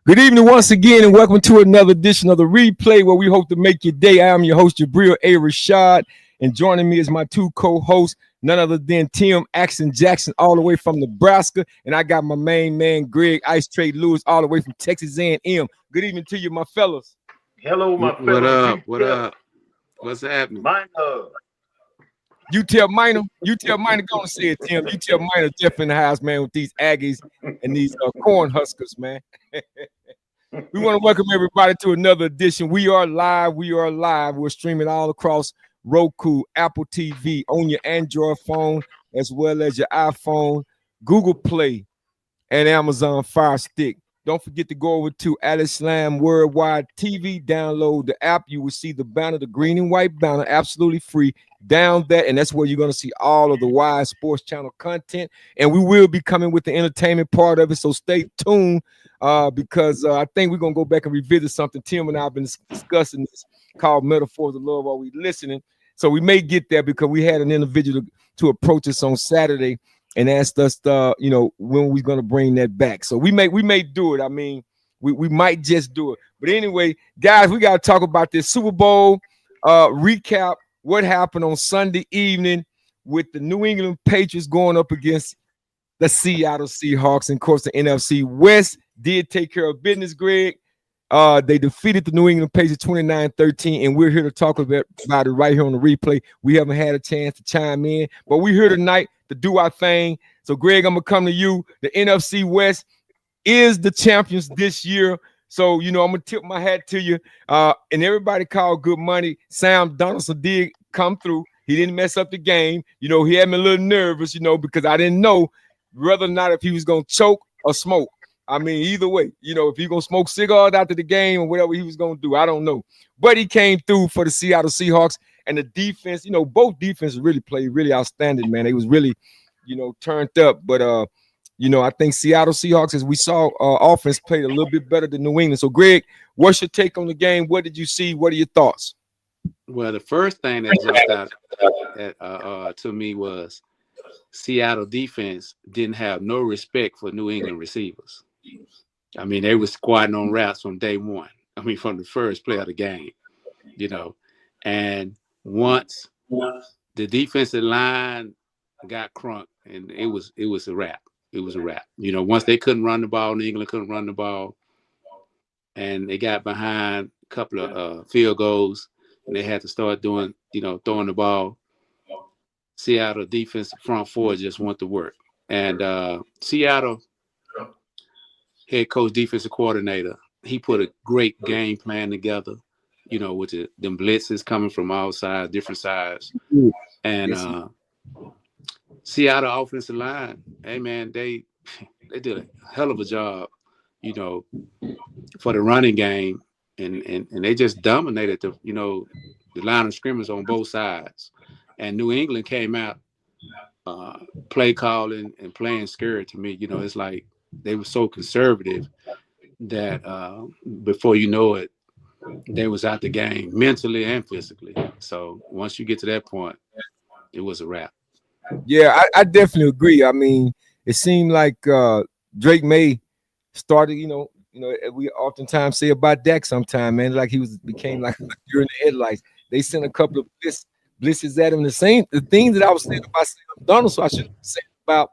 Good evening once again, and welcome to another edition of the replay where we hope to make your day. I am your host, Jabril A. Rashad, and joining me is my two co-hosts, none other than Tim Axon Jackson, all the way from Nebraska, and I got my main man, Greg Ice Trade Lewis, all the way from Texas A&M. Good evening to you, my fellas. Hello, my What fellow up? What UTF up? What's happening? minor. UTF Minor, go and say it, Tim. UTF Minor definitely in the house, man, with these Aggies and these corn huskers, man. We want to welcome everybody to another edition. We are live. We're streaming all across Roku, Apple TV, on your Android phone, as well as your iPhone, Google Play, and Amazon Fire Stick. Don't forget to go over to Alice Slam Worldwide TV. Download the app. You will see the banner, the green and white banner, absolutely free. Down that, and that's where you're going to see all of the Wide Sports Channel content. And we will be coming with the entertainment part of it, so stay tuned because I think we're going to go back and revisit something Tim and I have been discussing this called Metaphors of Love while we listening. So we may get there because we had an individual to approach us on Saturday and asked us, when we're going to bring that back. So we may do it. I mean, we might just do it. But anyway, guys, we got to talk about this Super Bowl recap. What happened on Sunday evening with the New England Patriots going up against the Seattle Seahawks. And, of course, the NFC West did take care of business, Greg. They defeated the New England Patriots 29-13, and we're here to talk about it right here on the replay. We haven't had a chance to chime in, but we're here tonight to do our thing. So, Greg, I'm going to come to you. The NFC West is the champions this year. So, I'm going to tip my hat to you. And everybody called good money. Sam Donaldson did come through. He didn't mess up the game. He had me a little nervous, because I didn't know whether or not if he was going to choke or smoke. I mean, either way, if he's going to smoke cigars after the game or whatever he was going to do, I don't know. But he came through for the Seattle Seahawks. And the defense, both defenses really played really outstanding, man. They was really, turned up. But, I think Seattle Seahawks, as we saw, offense played a little bit better than New England. So, Greg, what's your take on the game? What did you see? What are your thoughts? Well, the first thing that jumped out to me was Seattle defense didn't have no respect for New England receivers. I mean, they were squatting on routes from day one. I mean, from the first play of the game, And once the defensive line got crunk, and it was a wrap. It was a wrap. Once they couldn't run the ball, New England couldn't run the ball, and they got behind a couple of field goals, and they had to start doing, throwing the ball. Seattle defensive front four just went to work. And Seattle head coach, defensive coordinator, he put a great game plan together, with them blitzes coming from all sides, different sides. And Seattle offensive line, hey man, they did a hell of a job, for the running game, and they just dominated the line of scrimmage on both sides. And New England came out play calling and playing scared to me. It's like they were so conservative that before you know it, they was out the game mentally and physically. So once you get to that point, it was a wrap. Yeah, I definitely agree. I mean, it seemed like Drake May started, we oftentimes say about Dak sometime, man, like he became like during the headlights. They sent a couple of blitzes at him. The things that I was saying about Sam Donald, so I should say about,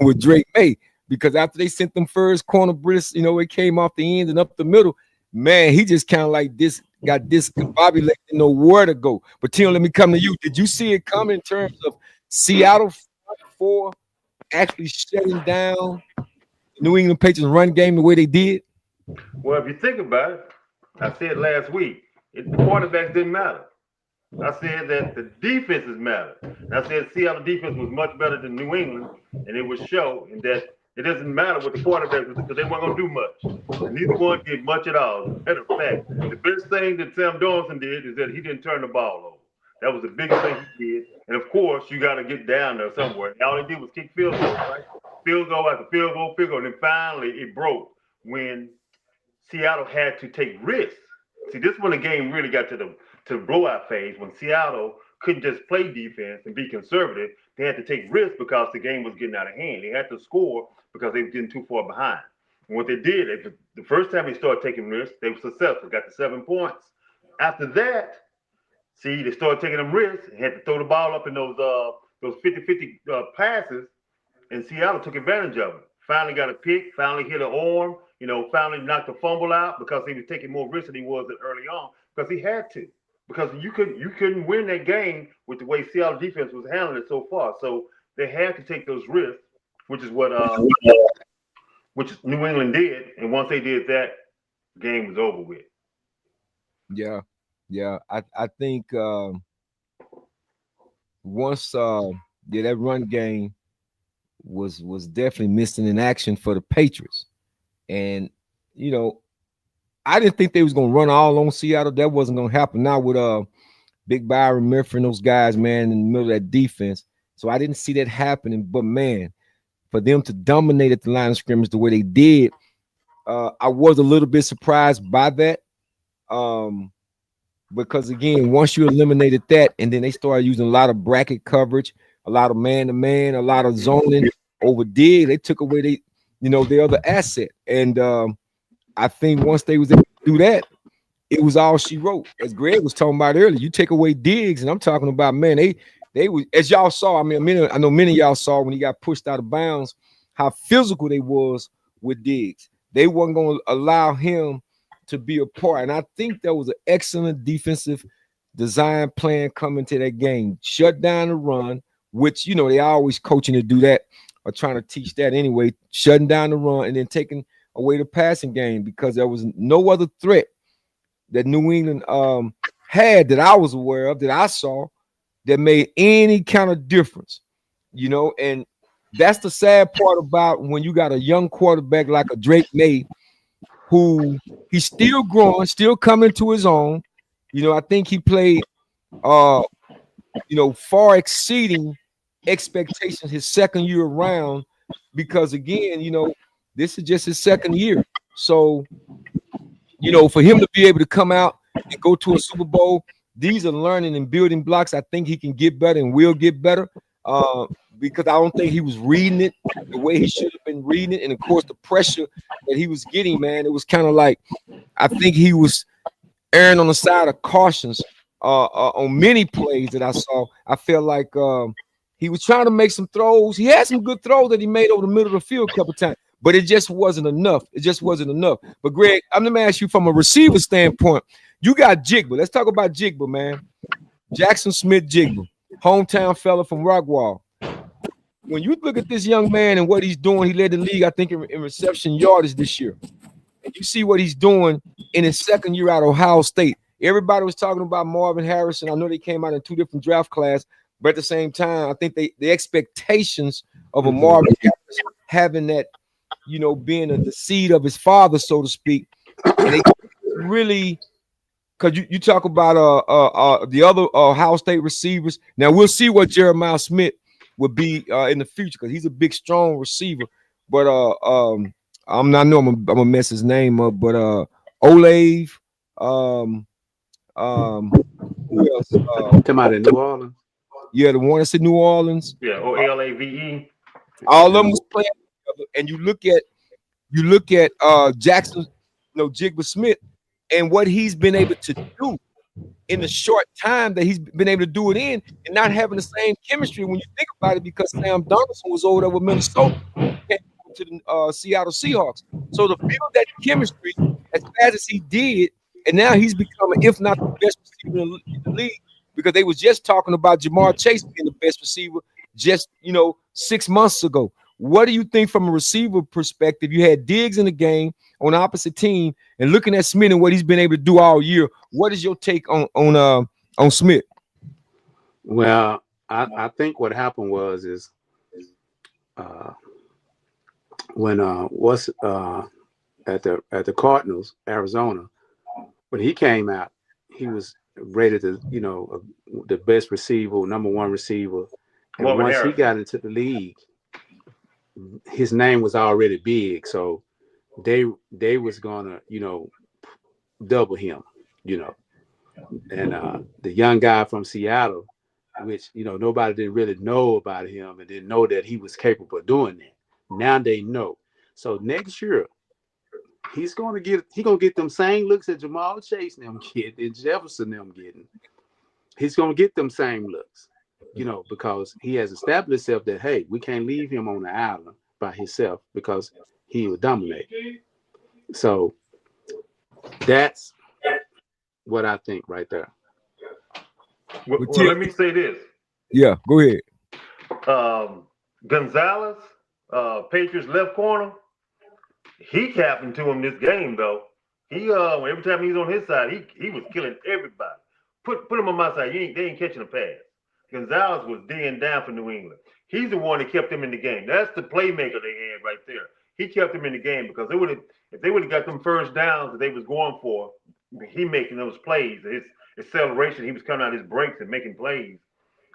with Drake May, because after they sent them first corner blitz, it came off the end and up the middle. Man, he just kind of like this, got discombobulated, didn't know where to go. But Tim, let me come to you. Did you see it come in terms of Seattle front four actually shutting down New England Patriots run game the way they did? Well, if you think about it, I said last week, the quarterbacks didn't matter. I said that the defenses matter. I said Seattle defense was much better than New England, and it would show in that it doesn't matter what the quarterbacks because they weren't going to do much. And neither one did much at all. As a matter of fact, the best thing that Sam Donaldson did is that he didn't turn the ball over. That was the biggest thing he did. And of course, you got to get down there somewhere. And all he did was kick field goals, right? Field goal after field goal, field goal. And then finally, it broke when Seattle had to take risks. See, this is when the game really got to the blowout phase, when Seattle couldn't just play defense and be conservative. They had to take risks because the game was getting out of hand. They had to score because they were getting too far behind. And what they did, the first time they started taking risks, they were successful, got the 7 points. After that, see, they started taking them risks and had to throw the ball up in those 50-50 passes, and Seattle took advantage of it. Finally got a pick, finally hit an arm, finally knocked the fumble out because he was taking more risks than he was early on because he had to. Because you couldn't win that game with the way Seattle defense was handling it so far. So they had to take those risks, which is what which New England did. And once they did that, the game was over with. Yeah, yeah. I think once that run game was definitely missing in action for the Patriots, and you know I didn't think they was gonna run all on Seattle. That wasn't gonna happen. Now with Big Byron Murphy and those guys, man, in the middle of that defense. So I didn't see that happening. But man, for them to dominate at the line of scrimmage the way they did, I was a little bit surprised by that. Because again, once you eliminated that, and then they started using a lot of bracket coverage, a lot of man-to-man, a lot of zoning over dig, they took away their other asset. And I think once they was able to do that, it was all she wrote. As Greg was talking about earlier, you take away Diggs, and I'm talking about, man, they was, as y'all saw. I mean, I know many of y'all saw when he got pushed out of bounds how physical they was with Diggs. They wasn't going to allow him to be a part, and I think that was an excellent defensive design plan coming to that game. Shut down the run, which they always coaching to do that or trying to teach that anyway. Shutting down the run and then taking away the passing game because there was no other threat that New England had that I was aware of, that I saw, that made any kind of difference, and that's the sad part about when you got a young quarterback like a Drake May, who he's still growing, still coming to his own. I think he played far exceeding expectations his second year around, because again, this is just his second year. So for him to be able to come out and go to a Super Bowl, these are learning and building blocks. I think he can get better and will get better because I don't think he was reading it the way he should have been reading it. And of course, the pressure that he was getting, man, it was kind of like, I think he was erring on the side of cautions on many plays that I saw. I felt like he was trying to make some throws. He had some good throws that he made over the middle of the field a couple times, but it just wasn't enough. It just wasn't enough. But Greg, I'm gonna ask you from a receiver standpoint. You got Jigba. Let's talk about Jigba, man. Jackson Smith Jigba, hometown fella from Rockwall. When you look at this young man and what he's doing, he led the league, I think, in reception yardage this year. And you see what he's doing in his second year out of Ohio State. Everybody was talking about Marvin Harrison. I know they came out in two different draft classes, but at the same time, I think the expectations of a Marvin Harrison having that, being the seed of his father, so to speak, and they really. Because you talk about the other Ohio State receivers. Now we'll see what Jeremiah Smith would be in the future because he's a big, strong receiver. But I'm gonna mess his name up. But Olave, who else? Come out in New Orleans. Yeah, the one that's in New Orleans. Yeah, Olave. All of them was playing together. And you look at Jackson, Jigba Smith. And what he's been able to do in the short time that he's been able to do it in, and not having the same chemistry when you think about it, because Sam Donaldson was over there with Minnesota, came to the Seattle Seahawks. So to build that chemistry as fast as he did, and now he's becoming, if not the best receiver in the league, because they was just talking about Jamar Chase being the best receiver just 6 months ago. What do you think from a receiver perspective? You had Diggs in the game on the opposite team, and looking at Smith and what he's been able to do all year. What is your take on Smith? Well, I think what happened was when at the Cardinals, Arizona, when he came out, he was rated as the best receiver, number one receiver, and once he got into the league, his name was already big, so they was gonna double him, and the young guy from Seattle, which nobody didn't really know about him and didn't know that he was capable of doing that. Now they know. So next year he's gonna get them same looks that Jamal Chase and them get and Jefferson them getting. He's gonna get them same looks, because he has established himself that hey, we can't leave him on the island by himself because he will dominate. So that's what I think right there. Well, let me say this. Yeah, go ahead. Gonzalez, Patriots left corner, he happened to him this game though. He every time he was on his side, he was killing everybody. Put him on my side. They ain't catching a pass. Gonzalez was D'ing down for New England. He's the one that kept them in the game. That's the playmaker they had right there. He kept them in the game because if they would have got them first downs that they was going for, he making those plays, his acceleration, he was coming out his breaks and making plays.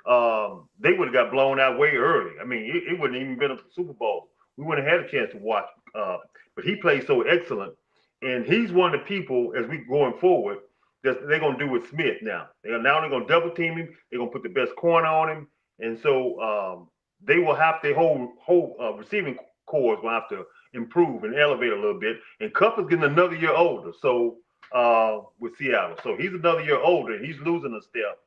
They would have got blown out way early. I mean, it wouldn't even been a Super Bowl. We wouldn't have had a chance to watch. But he played so excellent, and he's one of the people as we going forward that they're gonna do with Smith now. They're gonna double team him. They're gonna put the best corner on him, and so they will have to whole receiving corps will have to improve and elevate a little bit. And Kupp is getting another year older, so with Seattle, so he's another year older. And he's losing a step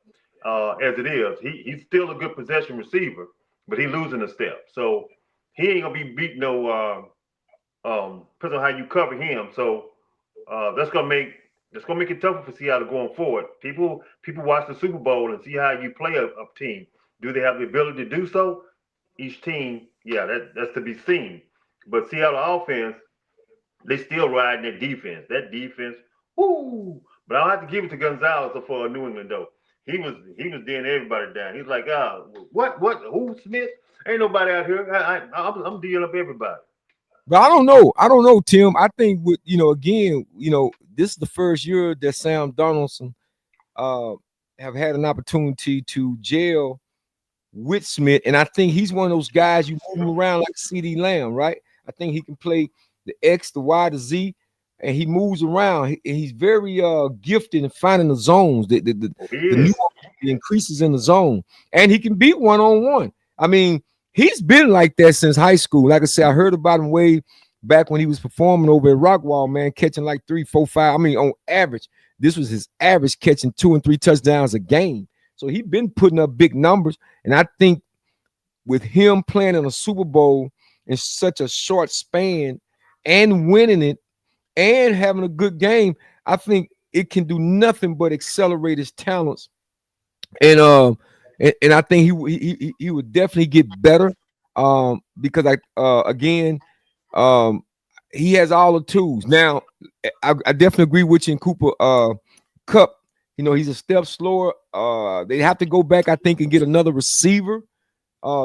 as it is. He's still a good possession receiver, but he's losing a step. So he ain't gonna be beating no. Depends on how you cover him. So that's gonna make it tougher for Seattle going forward. People watch the Super Bowl and see how you play a team. Do they have the ability to do so? Each team, yeah, that's to be seen. But Seattle offense, they still riding their defense. That defense, whoo! But I'll have to give it to Gonzalez for New England though. He was doing everybody down. He's like, what? Who Smith? Ain't nobody out here. I'm dealing up everybody. But I don't know, Tim. I think with again, this is the first year that Sam Donaldson have had an opportunity to gel with Smith, and I think he's one of those guys you move him around like CD Lamb, right? I think he can play the X, the Y, the Z, and he moves around. He's very gifted in finding the zones, the increases in the zone, and he can beat one-on-one. I mean, he's been like that since high school. Like I said, I heard about him way back when he was performing over at Rockwall, man, catching like 3, 4, 5. I mean, on average, this was his average, catching 2 and 3 touchdowns a game. So he's been putting up big numbers. And I think with him playing in a Super Bowl in such a short span and winning it and having a good game, I think it can do nothing but accelerate his talents. And I think he would definitely get better because he has all the tools. Now, I definitely agree with you in Cooper Kupp. He's a step slower. They have to go back, I think, and get another receiver.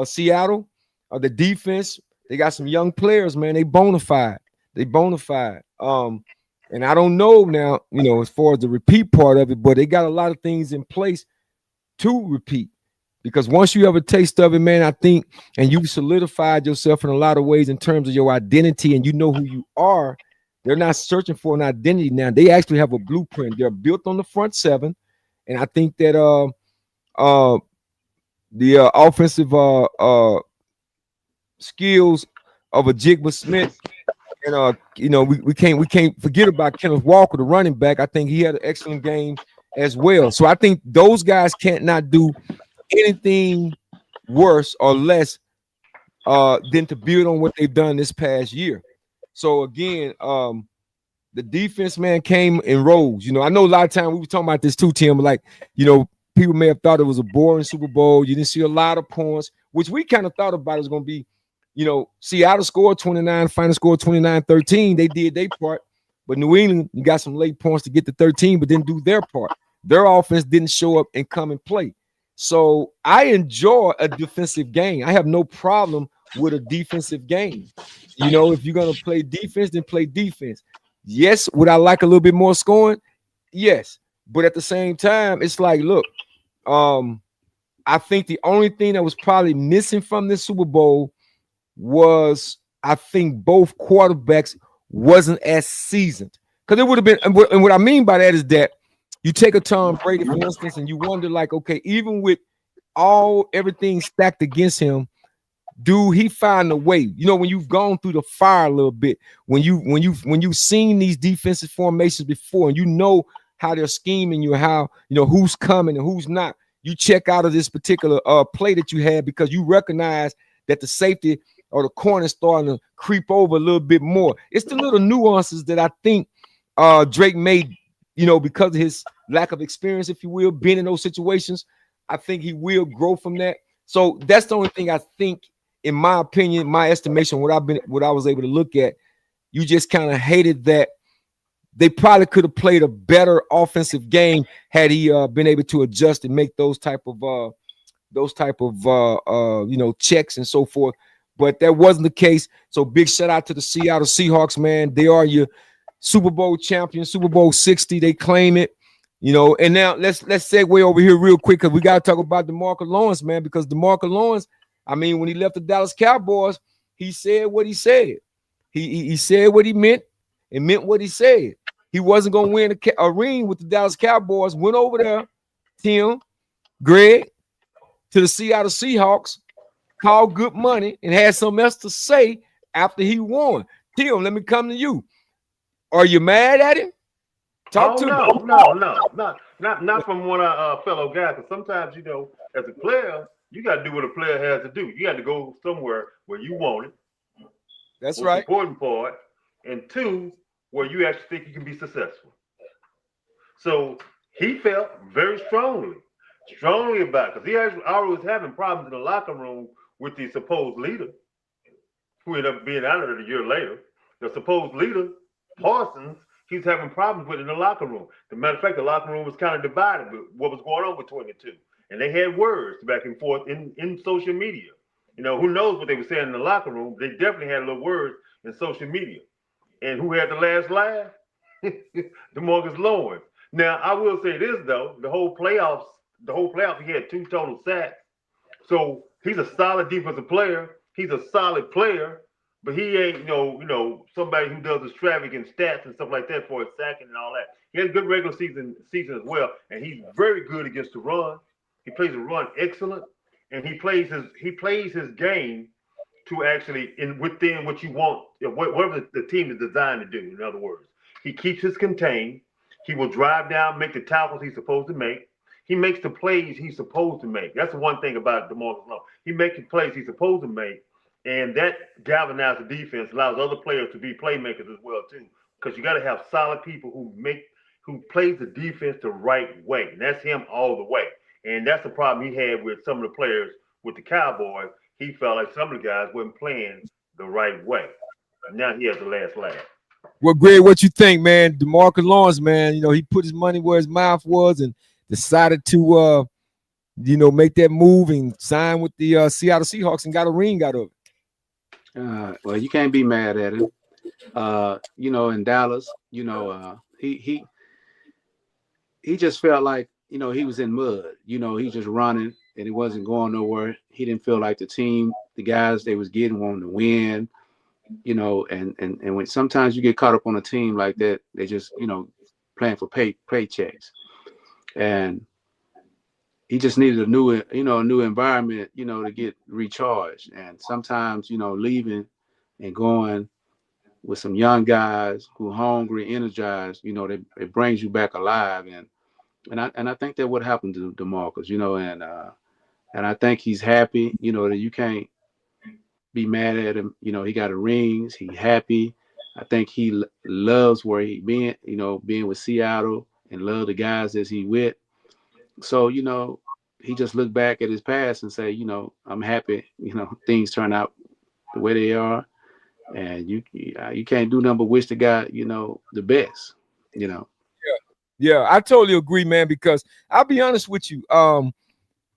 Seattle, the defense, they got some young players, man. They bona fide. And I don't know now, as far as the repeat part of it, but they got a lot of things in place to repeat. Because once you have a taste of it, man, I think, and you've solidified yourself in a lot of ways in terms of your identity and you know who you are, they're not searching for an identity now. They actually have a blueprint. They're built on the front seven. And I think that the offensive skills of a Jigba Smith, and we can't forget about Kenneth Walker, the running back. I think he had an excellent game as well. So I think those guys can't not do anything worse or less than to build on what they've done this past year. So again, the defense, man, came in rows. I know a lot of times we were talking about this too, Tim. Like, people may have thought it was a boring Super Bowl. You didn't see a lot of points, which we kind of thought about it was going to be, Seattle scored 29, final score 29-13. They did their part, but New England, you got some late points to get to 13, but didn't do their part. Their offense didn't show up and come and play. So I enjoy a defensive game. I have no problem with a defensive game. If you're going to play defense, then play defense. Yes, would I like a little bit more scoring? Yes. But at the same time, it's like, look, I think the only thing that was probably missing from this Super Bowl was, I think both quarterbacks wasn't as seasoned. Because it would have been, and what I mean by that is that you take a Tom Brady, for instance, and you wonder, like, okay, even with everything stacked against him, do he find a way? You know, when you've gone through the fire a little bit, when you've seen these defensive formations before, and you know how they're scheming you, how you know who's coming and who's not. You check out of this particular play that you had because you recognize that the safety or the corner is starting to creep over a little bit more. It's the little nuances that I think Drake made, you know, because of his lack of experience, if you will, being in those situations. I think he will grow from that. So that's the only thing I think, in my opinion, my estimation, what I was able to look at. You just kind of hated that they probably could have played a better offensive game had he been able to adjust and make those type of you know, checks and so forth. But that wasn't the case. So big shout out to the Seattle Seahawks, man. They are your Super Bowl champion, Super Bowl 60. They claim it, you know. And now let's segue over here real quick because we got to talk about DeMarcus Lawrence, man. Because DeMarcus Lawrence, I mean, when he left the Dallas Cowboys, he said what he said. He said what he meant and meant what he said. He wasn't going to win a ring with the Dallas Cowboys. Went over there, Tim, Greg, to the Seattle Seahawks, called good money, and had something else to say after he won. Tim, let me come to you. Are you mad at him? Talk to me. No, not from one of our fellow guys. Because sometimes, you know, as a player, you got to do what a player has to do. You got to go somewhere where you want it. That's right. Important part. And two, where you actually think you can be successful. So he felt very strongly about it, because he actually already was having problems in the locker room with the supposed leader, who ended up being out of it a year later. The supposed leader, Parsons, he's having problems with in the locker room. As a matter of fact, the locker room was kind of divided with what was going on between the two. And they had words back and forth in social media. You know, who knows what they were saying in the locker room? They definitely had little words in social media. And who had the last laugh? DeMarcus Lawrence. Now, I will say this, though. The whole playoffs, he had 2 total sacks. So he's a solid defensive player. He's a solid player, but he ain't, you know, somebody who does extravagant stats and stuff like that for his sacking and all that. He has a good regular season as well, and he's very good against the run. He plays the run excellent, and he plays his game to actually within what you want, whatever the team is designed to do. In other words, he keeps his contained. He will drive down, make the tackles he's supposed to make. He makes the plays he's supposed to make. That's the one thing about DeMarcus Lawrence. He makes the plays he's supposed to make, and that galvanizes the defense, allows other players to be playmakers as well too. Because you got to have solid people who plays the defense the right way, and that's him all the way. And that's the problem he had with some of the players with the Cowboys. He felt like some of the guys weren't playing the right way. Now he has the last laugh. Well, Greg, what you think, man? DeMarcus Lawrence, man, you know, he put his money where his mouth was and decided to, you know, make that move and sign with the Seattle Seahawks and got a ring out of it. Well, you can't be mad at him. You know, in Dallas, you know, he just felt like, you know, he was in mud. You know, he just running and it wasn't going nowhere. He didn't feel like the guys they was getting wanted to win. You know, and when sometimes you get caught up on a team like that, they just, you know, playing for paychecks. And he just needed a new environment, you know, to get recharged. And sometimes, you know, leaving and going with some young guys who are hungry, energized, you know, it brings you back alive. And I think that what happened to DeMarcus, you know, and I think he's happy, you know, that you can't be mad at him. You know, he got a rings. He happy. I think he loves where he been, you know, being with Seattle and love the guys that he with. So, you know, he just looked back at his past and say, you know, I'm happy, you know, things turn out the way they are. And you can't do nothing but wish the guy, you know, the best, you know. Yeah, I totally agree, man, because I'll be honest with you.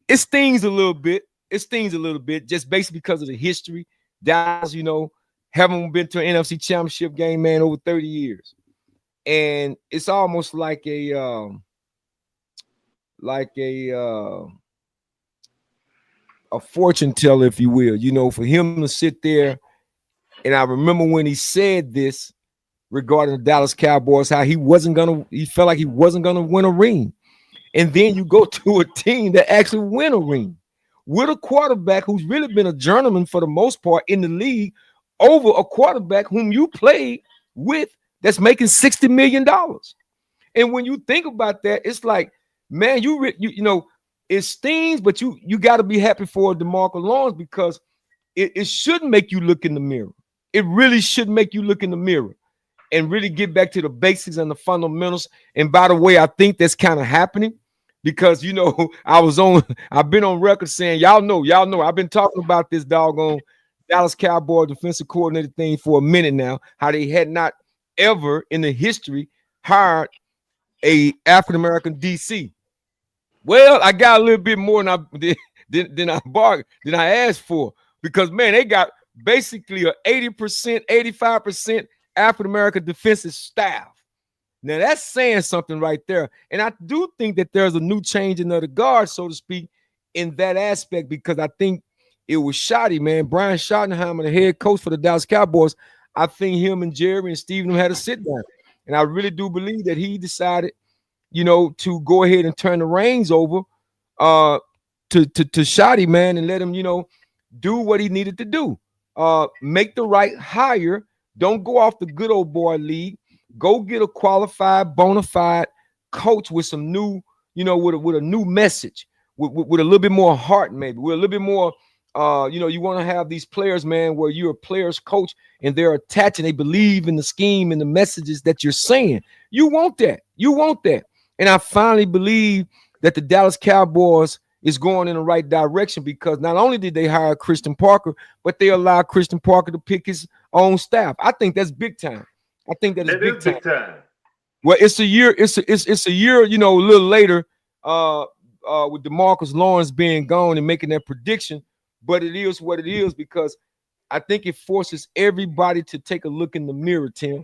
It stings a little bit. Just basically because of the history. Dallas, you know, haven't been to an NFC championship game, man, over 30 years. And it's almost like a fortune teller, if you will, you know, for him to sit there. And I remember when he said this regarding the Dallas Cowboys, how he felt like he wasn't gonna win a ring. And then you go to a team that actually win a ring. with a quarterback who's really been a journeyman for the most part in the league over a quarterback whom you played with that's making $60 million. And when you think about that, it's like, man, you know, it stings, but you got to be happy for DeMarco Lawrence because it should make you look in the mirror. It really should make you look in the mirror and really get back to the basics and the fundamentals. And by the way, I think that's kind of happening because, you know, I've been on record saying, y'all know, I've been talking about this doggone Dallas Cowboys defensive coordinator thing for a minute now, how they had not ever in the history hired a African-American DC. Well, I got a little bit more than I asked for because, man, they got basically a 80%, 85% African-American defensive staff. Now, that's saying something right there. And I do think that there's a new changing of the guard, so to speak, in that aspect because I think it was shoddy, man. Brian Schottenheimer, the head coach for the Dallas Cowboys, I think him and Jerry and Steven had a sit down. And I really do believe that he decided, you know, to go ahead and turn the reins over to Shoddy, man, and let him, you know, do what he needed to do. Make the right hire. Don't go off the good old boy league. Go get a qualified, bona fide coach with some new, you know, with a new message, with a little bit more heart, maybe, with a little bit more. You know, you want to have these players, man, where you're a player's coach and they're attached and they believe in the scheme and the messages that you're saying. You want that. You want that. And I finally believe that the Dallas Cowboys is going in the right direction because not only did they hire Christian Parker, but they allowed Christian Parker to pick his own staff. I think that's big time. I think that is big time. Well, it's a year. It's a year. You know, a little later, with DeMarcus Lawrence being gone and making that prediction. But it is what it is because I think it forces everybody to take a look in the mirror, Tim.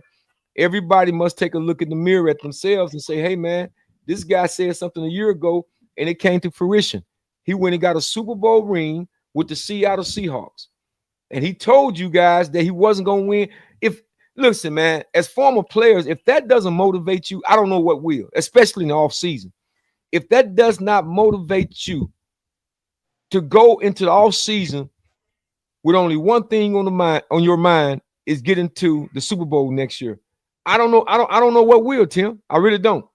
Everybody must take a look in the mirror at themselves and say, hey, man, this guy said something a year ago and it came to fruition. He went and got a Super Bowl ring with the Seattle Seahawks. And he told you guys that he wasn't going to win. Listen, man, as former players, if that doesn't motivate you, I don't know what will, especially in the offseason. If that does not motivate you to go into the offseason with only one thing on your mind is getting to the Super Bowl next year. I don't know. I don't know what will, Tim. I really don't.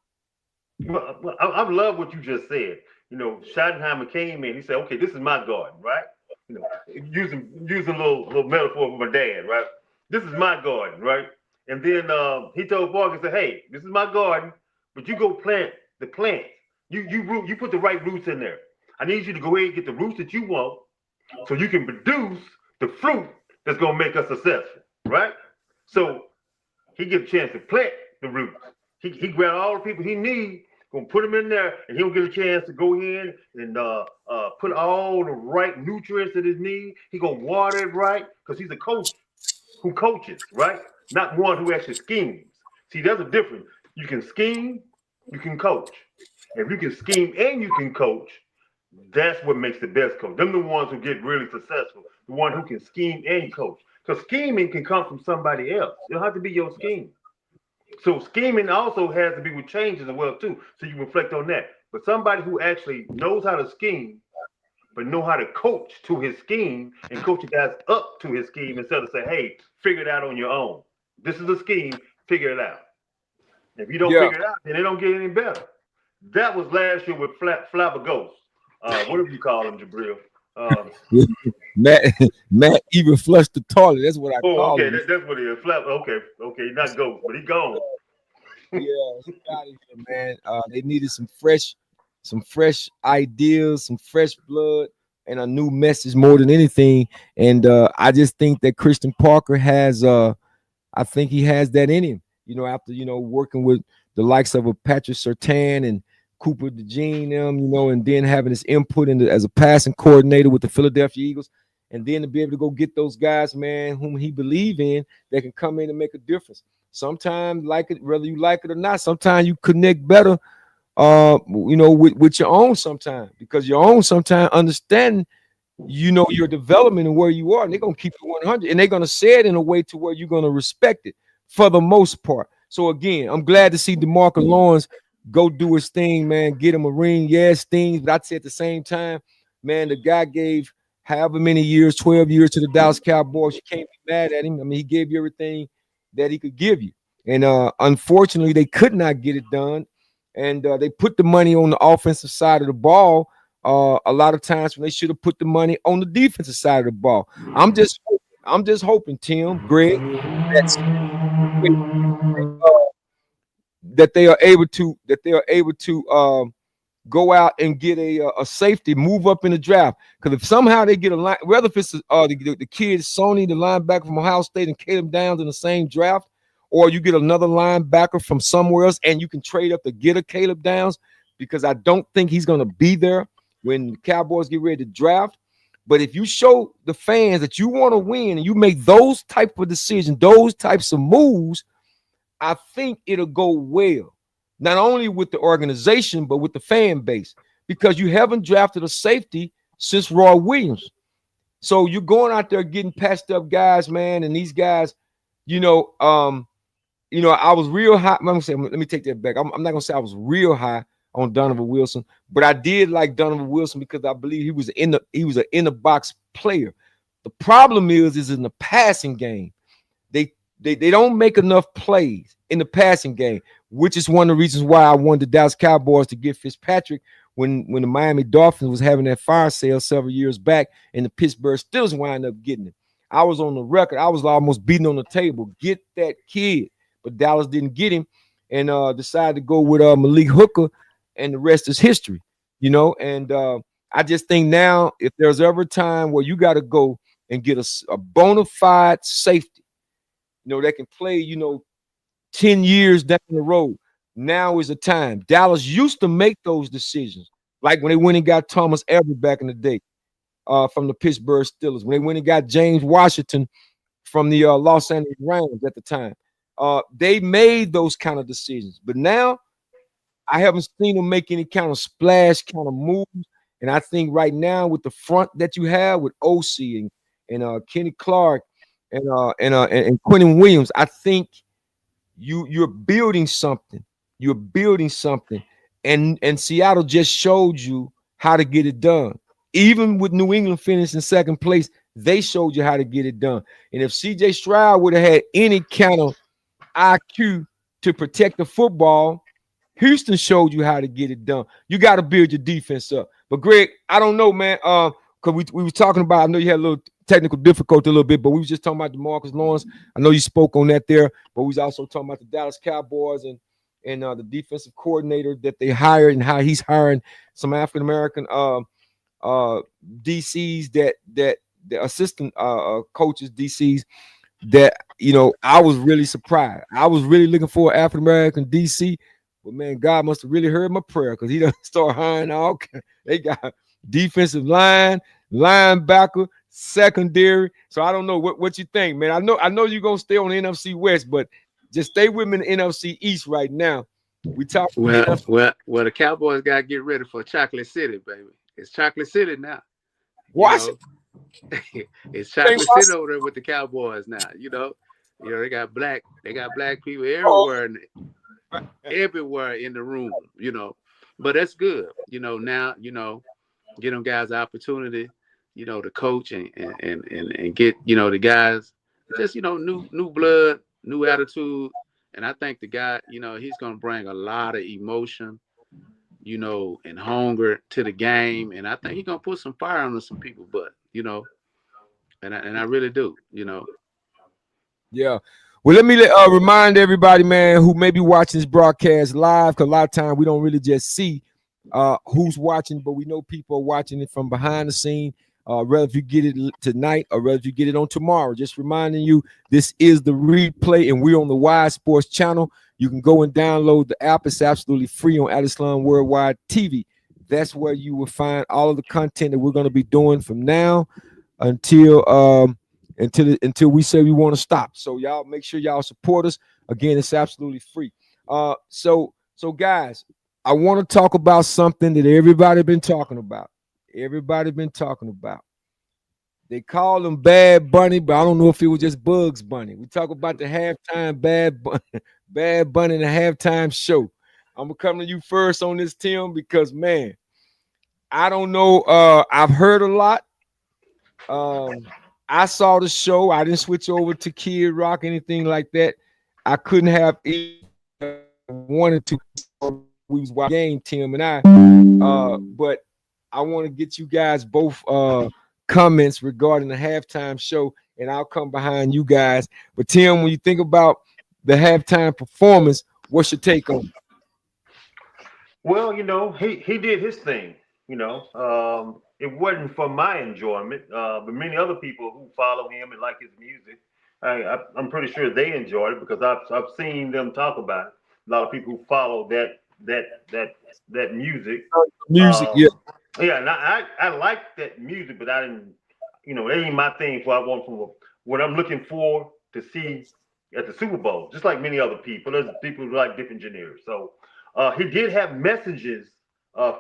Well, I love what you just said. You know, Schottenheimer came in. He said, "Okay, this is my garden, right? You know, using a little metaphor with my dad, right? This is my garden, right?" And then he told Parker, "said, hey, this is my garden, but you go plant the plants. You put the right roots in there. I need you to go ahead and get the roots that you want, so you can produce the fruit that's gonna make us successful, right?" So he get a chance to plant the roots. He grab all the people he needs, gonna put them in there, and he'll get a chance to go in and put all the right nutrients that it needs. He gonna water it right because he's a coach who coaches, right? Not one who actually schemes. See, there's a difference. You can scheme, you can coach. If you can scheme and you can coach, that's what makes the best coach. Them the ones who get really successful. The one who can scheme and coach. Because scheming can come from somebody else. It don't have to be your scheme. So scheming also has to be with changes as well too. So you reflect on that. But somebody who actually knows how to scheme, but know how to coach to his scheme and coach you guys up to his scheme instead of say, hey, figure it out on your own. This is a scheme, figure it out. If you don't figure it out, then it don't get any better. That was last year with Flabber Ghost. What do you call him, Jabril? Matt even flushed the toilet. That's what I call him. That's what he is. Okay, not Ghost, but he gone. Yeah, it's out of here, man. They needed some fresh ideas, some fresh blood, and a new message more than anything. And I just think that Christian Parker has, I think he has that in him. You know, after working with the likes of a Patrick Surtain and Cooper DeJean, and then having his input as a passing coordinator with the Philadelphia Eagles, and then to be able to go get those guys, man, whom he believe in, that can come in and make a difference. Sometimes, whether you like it or not, sometimes you connect better, with your own sometimes, because your own sometimes understanding, your development and where you are, and they're going to keep you 100, and they're going to say it in a way to where you're going to respect it for the most part. So again, I'm glad to see DeMarco Lawrence go do his thing, man. Get him a ring. Yeah, it stings, but I'd say at the same time, man, the guy gave however many years, 12 years to the Dallas Cowboys. You can't be mad at him. I mean, he gave you everything that he could give you. And unfortunately, they could not get it done. And they put the money on the offensive side of the ball a lot of times when they should have put the money on the defensive side of the ball. I'm just hoping, Tim, Greg, that's that they are able to go out and get a safety, move up in the draft. Because if somehow they get a line, whether if it's the kid Sony, the linebacker from Ohio State, and Caleb Downs in the same draft, or you get another linebacker from somewhere else, and you can trade up to get a Caleb Downs, because I don't think he's going to be there when the Cowboys get ready to draft. But if you show the fans that you want to win and you make those type of decisions, those types of moves, I think it'll go well, not only with the organization, but with the fan base, because you haven't drafted a safety since Roy Williams. So you're going out there getting patched up guys, man, and these guys, I was real high. Let me take that back. I'm not gonna say I was real high on Donovan Wilson, but I did like Donovan Wilson because I believe he was an in the box player. The problem is in the passing game. They don't make enough plays in the passing game, which is one of the reasons why I wanted the Dallas Cowboys to get Fitzpatrick when the Miami Dolphins was having that fire sale several years back, and the Pittsburgh Steelers wound up getting it. I was on the record. I was almost beating on the table. Get that kid. But Dallas didn't get him and decided to go with Malik Hooker, and the rest is history, And I just think now, if there's ever a time where you got to go and get a bona fide safety, that can play, 10 years down the road, now is the time. Dallas used to make those decisions, like when they went and got Thomas Everett back in the day from the Pittsburgh Steelers, when they went and got James Washington from the Los Angeles Rams at the time. They made those kind of decisions. But now I haven't seen them make any kind of splash kind of moves. And I think right now with the front that you have with OC and Kenny Clark and Quentin Williams, I think you're building something. You're building something. And Seattle just showed you how to get it done. Even with New England finishing second place, they showed you how to get it done. And if CJ Stroud would have had any kind of IQ to protect the football, Houston showed you how to get it done. You got to build your defense up. But Greg, I don't know, man. Because we were talking about, I know you had a little technical difficulty a little bit, but we was just talking about DeMarcus Lawrence. I know you spoke on that there, but we was also talking about the Dallas Cowboys and the defensive coordinator that they hired and how he's hiring some African American DCs that the assistant coaches DCs that I was really surprised. I was really looking for an African American DC, but man, God must have really heard my prayer, because he doesn't start hiring all. They got defensive line, linebacker, secondary. So I don't know what you think, man. I know you're gonna stay on the NFC West, but just stay with me in the NFC East right now. We talk. Well, the Cowboys got to get ready for Chocolate City, baby. It's Chocolate City now. What? It's Chocolate City over there with the Cowboys now. They got black people everywhere in the room. But that's good. Now get them guys the opportunity, to coach and get the guys just new blood, new attitude. And I think the guy, he's going to bring a lot of emotion, and hunger to the game. And I think he's going to put some fire under some people's butt, and I really do, Yeah. Well, let me remind everybody, man, who may be watching this broadcast live, because a lot of times we don't really just see who's watching, but we know people are watching it from behind the scene. Whether if you get it tonight or whether if you get it on tomorrow. Just reminding you, this is the replay, and we're on the Wide Sports channel. You can go and download the app. It's absolutely free on Islam Worldwide TV. That's where you will find all of the content that we're going to be doing from now until we say we want to stop. So y'all make sure y'all support us. Again, it's absolutely free. So guys, I want to talk about something that everybody been talking about. They call him Bad Bunny, but I don't know if it was just Bugs Bunny. We talk about the halftime Bad Bunny and the halftime show. I'm gonna come to you first on this, Tim, because man, I don't know. I've heard a lot. Um, I saw the show. I didn't switch over to Kid Rock, anything like that. I couldn't have wanted to. We was watching game, Tim and I. But I want to get you guys both comments regarding the halftime show, and I'll come behind you guys. But Tim, when you think about the halftime performance, what's your take on it? Well, he did his thing. It wasn't for my enjoyment, but many other people who follow him and like his music, I'm pretty sure they enjoyed it because I've seen them talk about it. A lot of people who follow that music. Music, yeah. Um, yeah, and I like that music, but I didn't. It ain't my thing. For I want from what I'm looking for to see at the Super Bowl, just like many other people. There's people who like different genres. So he did have messages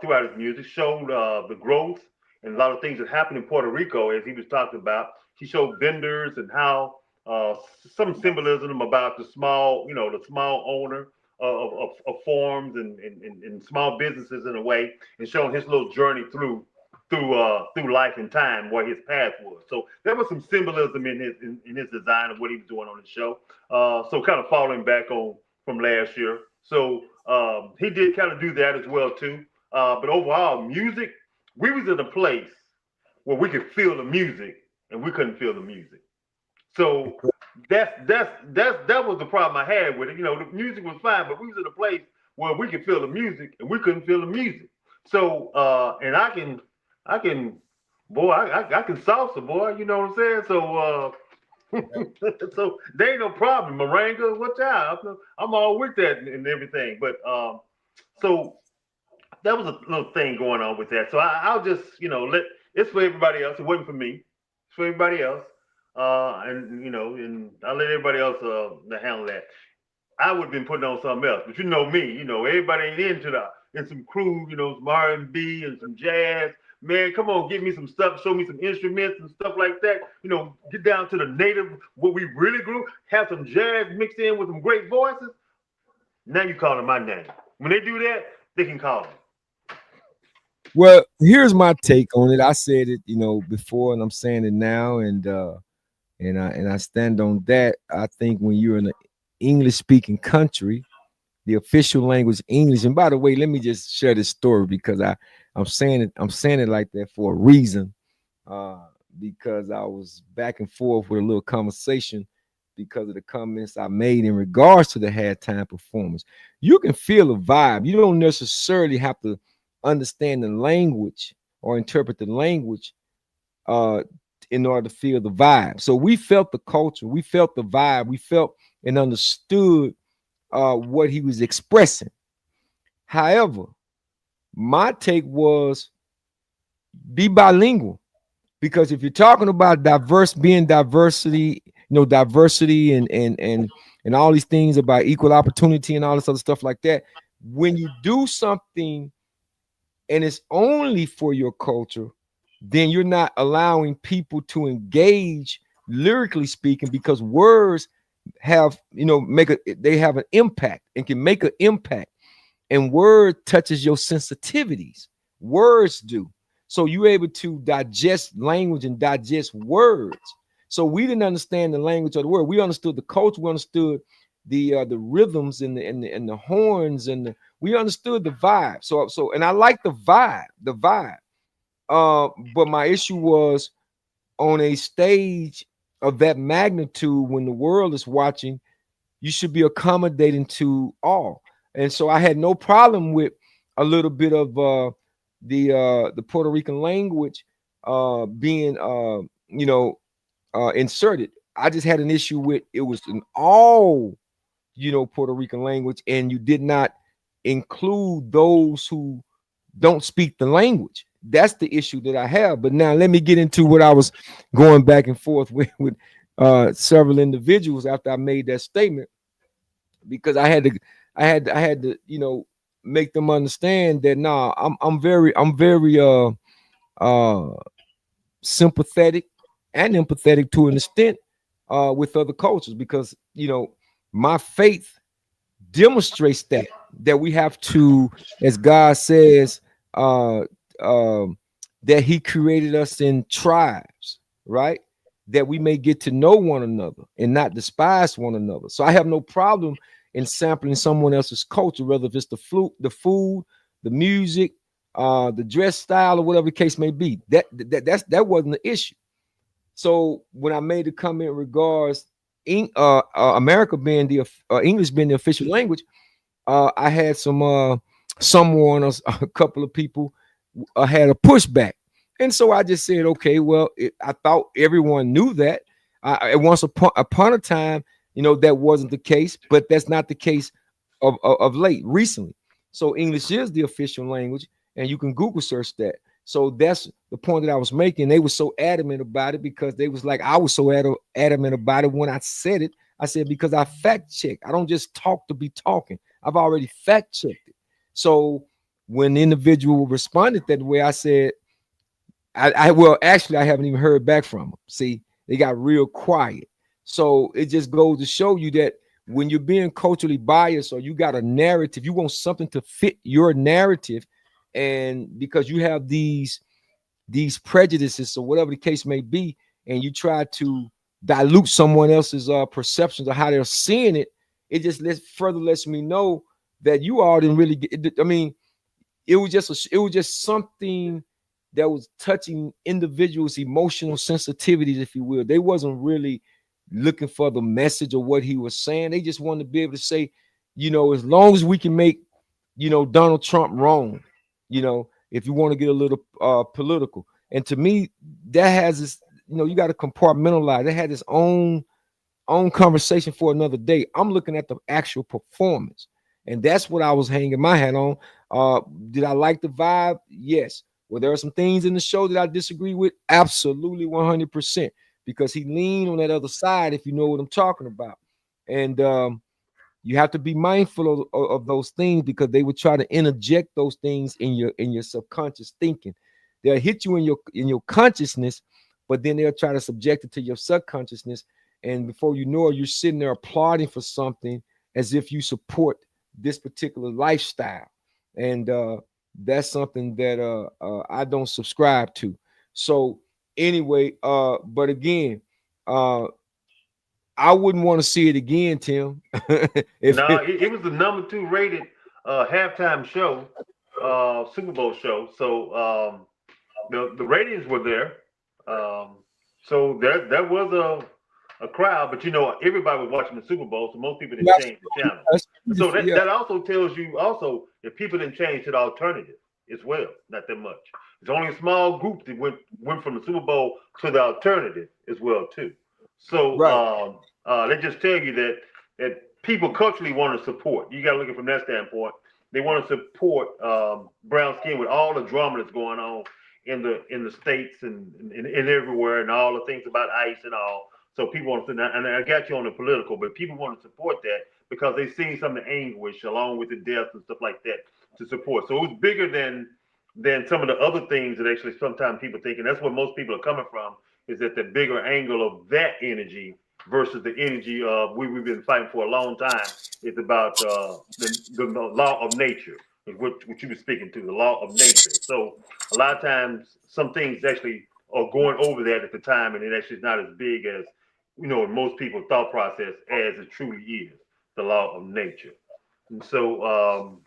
throughout his music, showed the growth and a lot of things that happened in Puerto Rico, as he was talking about. He showed vendors and how uh, some symbolism about the small owner of farms and small businesses in a way, and showing his little journey through life and time, where his path was. So there was some symbolism in his design of what he was doing on the show. So kind of following back on from last year. So he did kind of do that as well too. But overall, music, we was in a place where we could feel the music and we couldn't feel the music. So that was the problem I had with it. The music was fine, but we was in a place where we could feel the music and we couldn't feel the music. So and I can boy, I can salsa, boy, you know what I'm saying? So so there ain't no problem. Maranga, watch out. I'm all with that and everything. But so that was a little thing going on with that. So I'll just, let it's for everybody else. It wasn't for me. It's for everybody else. And I'll let everybody else handle that. I would have been putting on something else, but me. Everybody ain't into that. And some crew, some R&B and B and some jazz. Man, come on, give me some stuff, show me some instruments and stuff like that. Get down to the native, what we really grew. Have some jazz mixed in with some great voices. Now you calling my name. When they do that, they can call me. Well, here's my take on it. I said it, before, and I'm saying it now, and I stand on that. I think when you're in an English speaking country, the official language English. And by the way, let me just share this story because I'm saying it like that for a reason. Uh, because I was back and forth with a little conversation because of the comments I made in regards to the halftime performance. You can feel a vibe. You don't necessarily have to understand the language or interpret the language uh in order to feel the vibe. So we felt the culture, we felt the vibe, we felt and understood what he was expressing. However, my take was be bilingual because if you're talking about being diversity, diversity and all these things about equal opportunity and all this other stuff like that, when you do something and it's only for your culture, then you're not allowing people to engage lyrically speaking because words have they have an impact and can make an impact, and word touches your sensitivities. Words do. So you're able to digest language and digest words. So we didn't understand the language of the word. We understood the culture. We understood the rhythms and the horns we understood the vibe. So and I like the vibe. But my issue was on a stage of that magnitude when the world is watching, you should be accommodating to all. And so I had no problem with a little bit of the Puerto Rican language being inserted. I just had an issue with it was an all Puerto Rican language, and you did not include those who don't speak the language. That's the issue that I have. But now let me get into what I was going back and forth with several individuals after I made that statement, because I had to make them understand that I'm very uh sympathetic and empathetic to an extent with other cultures, because my faith demonstrates that we have to, as God says, that he created us in tribes, right? That we may get to know one another and not despise one another. So I have no problem in sampling someone else's culture, whether if it's the food, the music, the dress style, or whatever the case may be. That wasn't the issue. So when I made the comment in regards America being the English being the official language, I had someone, a couple of people had a pushback, and so I just said, okay, well, I thought everyone knew that. At once upon a time, that wasn't the case, but that's not the case of late, recently. So English is the official language, and you can Google search that. So that's the point that I was making. They were so adamant about it because they was like, I was so adamant about it when I said it. I said, because I fact check. I don't just talk to be talking. I've already fact checked it. So when the individual responded that way, I said, well, actually, I haven't even heard back from them. See, they got real quiet. So it just goes to show you that when you're being culturally biased or you got a narrative, you want something to fit your narrative. And because you have these prejudices or whatever the case may be, and you try to dilute someone else's perceptions of how they're seeing it, it just lets me know that you all didn't really get. I mean, it was just something that was touching individuals' emotional sensitivities, if you will. They wasn't really looking for the message of what he was saying. They just wanted to be able to say, as long as we can make, Donald Trump wrong, if you want to get a little political. And to me, that has this, you got to compartmentalize. That had its own conversation for another day. I'm looking at the actual performance, and that's what I was hanging my hat on. Did I like the vibe? Yes. Well, there are some things in the show that I disagree with. Absolutely 100%, because he leaned on that other side, if you know what I'm talking about. And you have to be mindful of those things, because they would try to interject those things in your subconscious thinking. They'll hit you in your consciousness, but then they'll try to subject it to your subconsciousness. And before you know it, you're sitting there applauding for something as if you support this particular lifestyle. And that's something that I don't subscribe to. So anyway, but again, I wouldn't want to see it again, Tim. It was the number 2 rated halftime show, Super Bowl show. So the ratings were there. So there was a crowd, but everybody was watching the Super Bowl, so most people didn't change the channel. So that also tells you if people didn't change to the alternative as well, not that much. It's only a small group that went from the Super Bowl to the alternative as well too. So they just tell you that people culturally want to support. You got to look at it from that standpoint. They want to support brown skin with all the drama that's going on in the states and everywhere, and all the things about ICE and all. So people want to, and I got you on the political, but people want to support that because they've seen some of the anguish along with the deaths and stuff like that to support. So it was bigger than some of the other things that actually sometimes people think, and that's what most people are coming from, is that the bigger angle of that energy versus the energy of we've been fighting for a long time is about the law of nature, what you were speaking to, the law of nature. So a lot of times some things actually are going over that at the time, and it actually is not as big as most people's thought process as it truly is, the law of nature. And so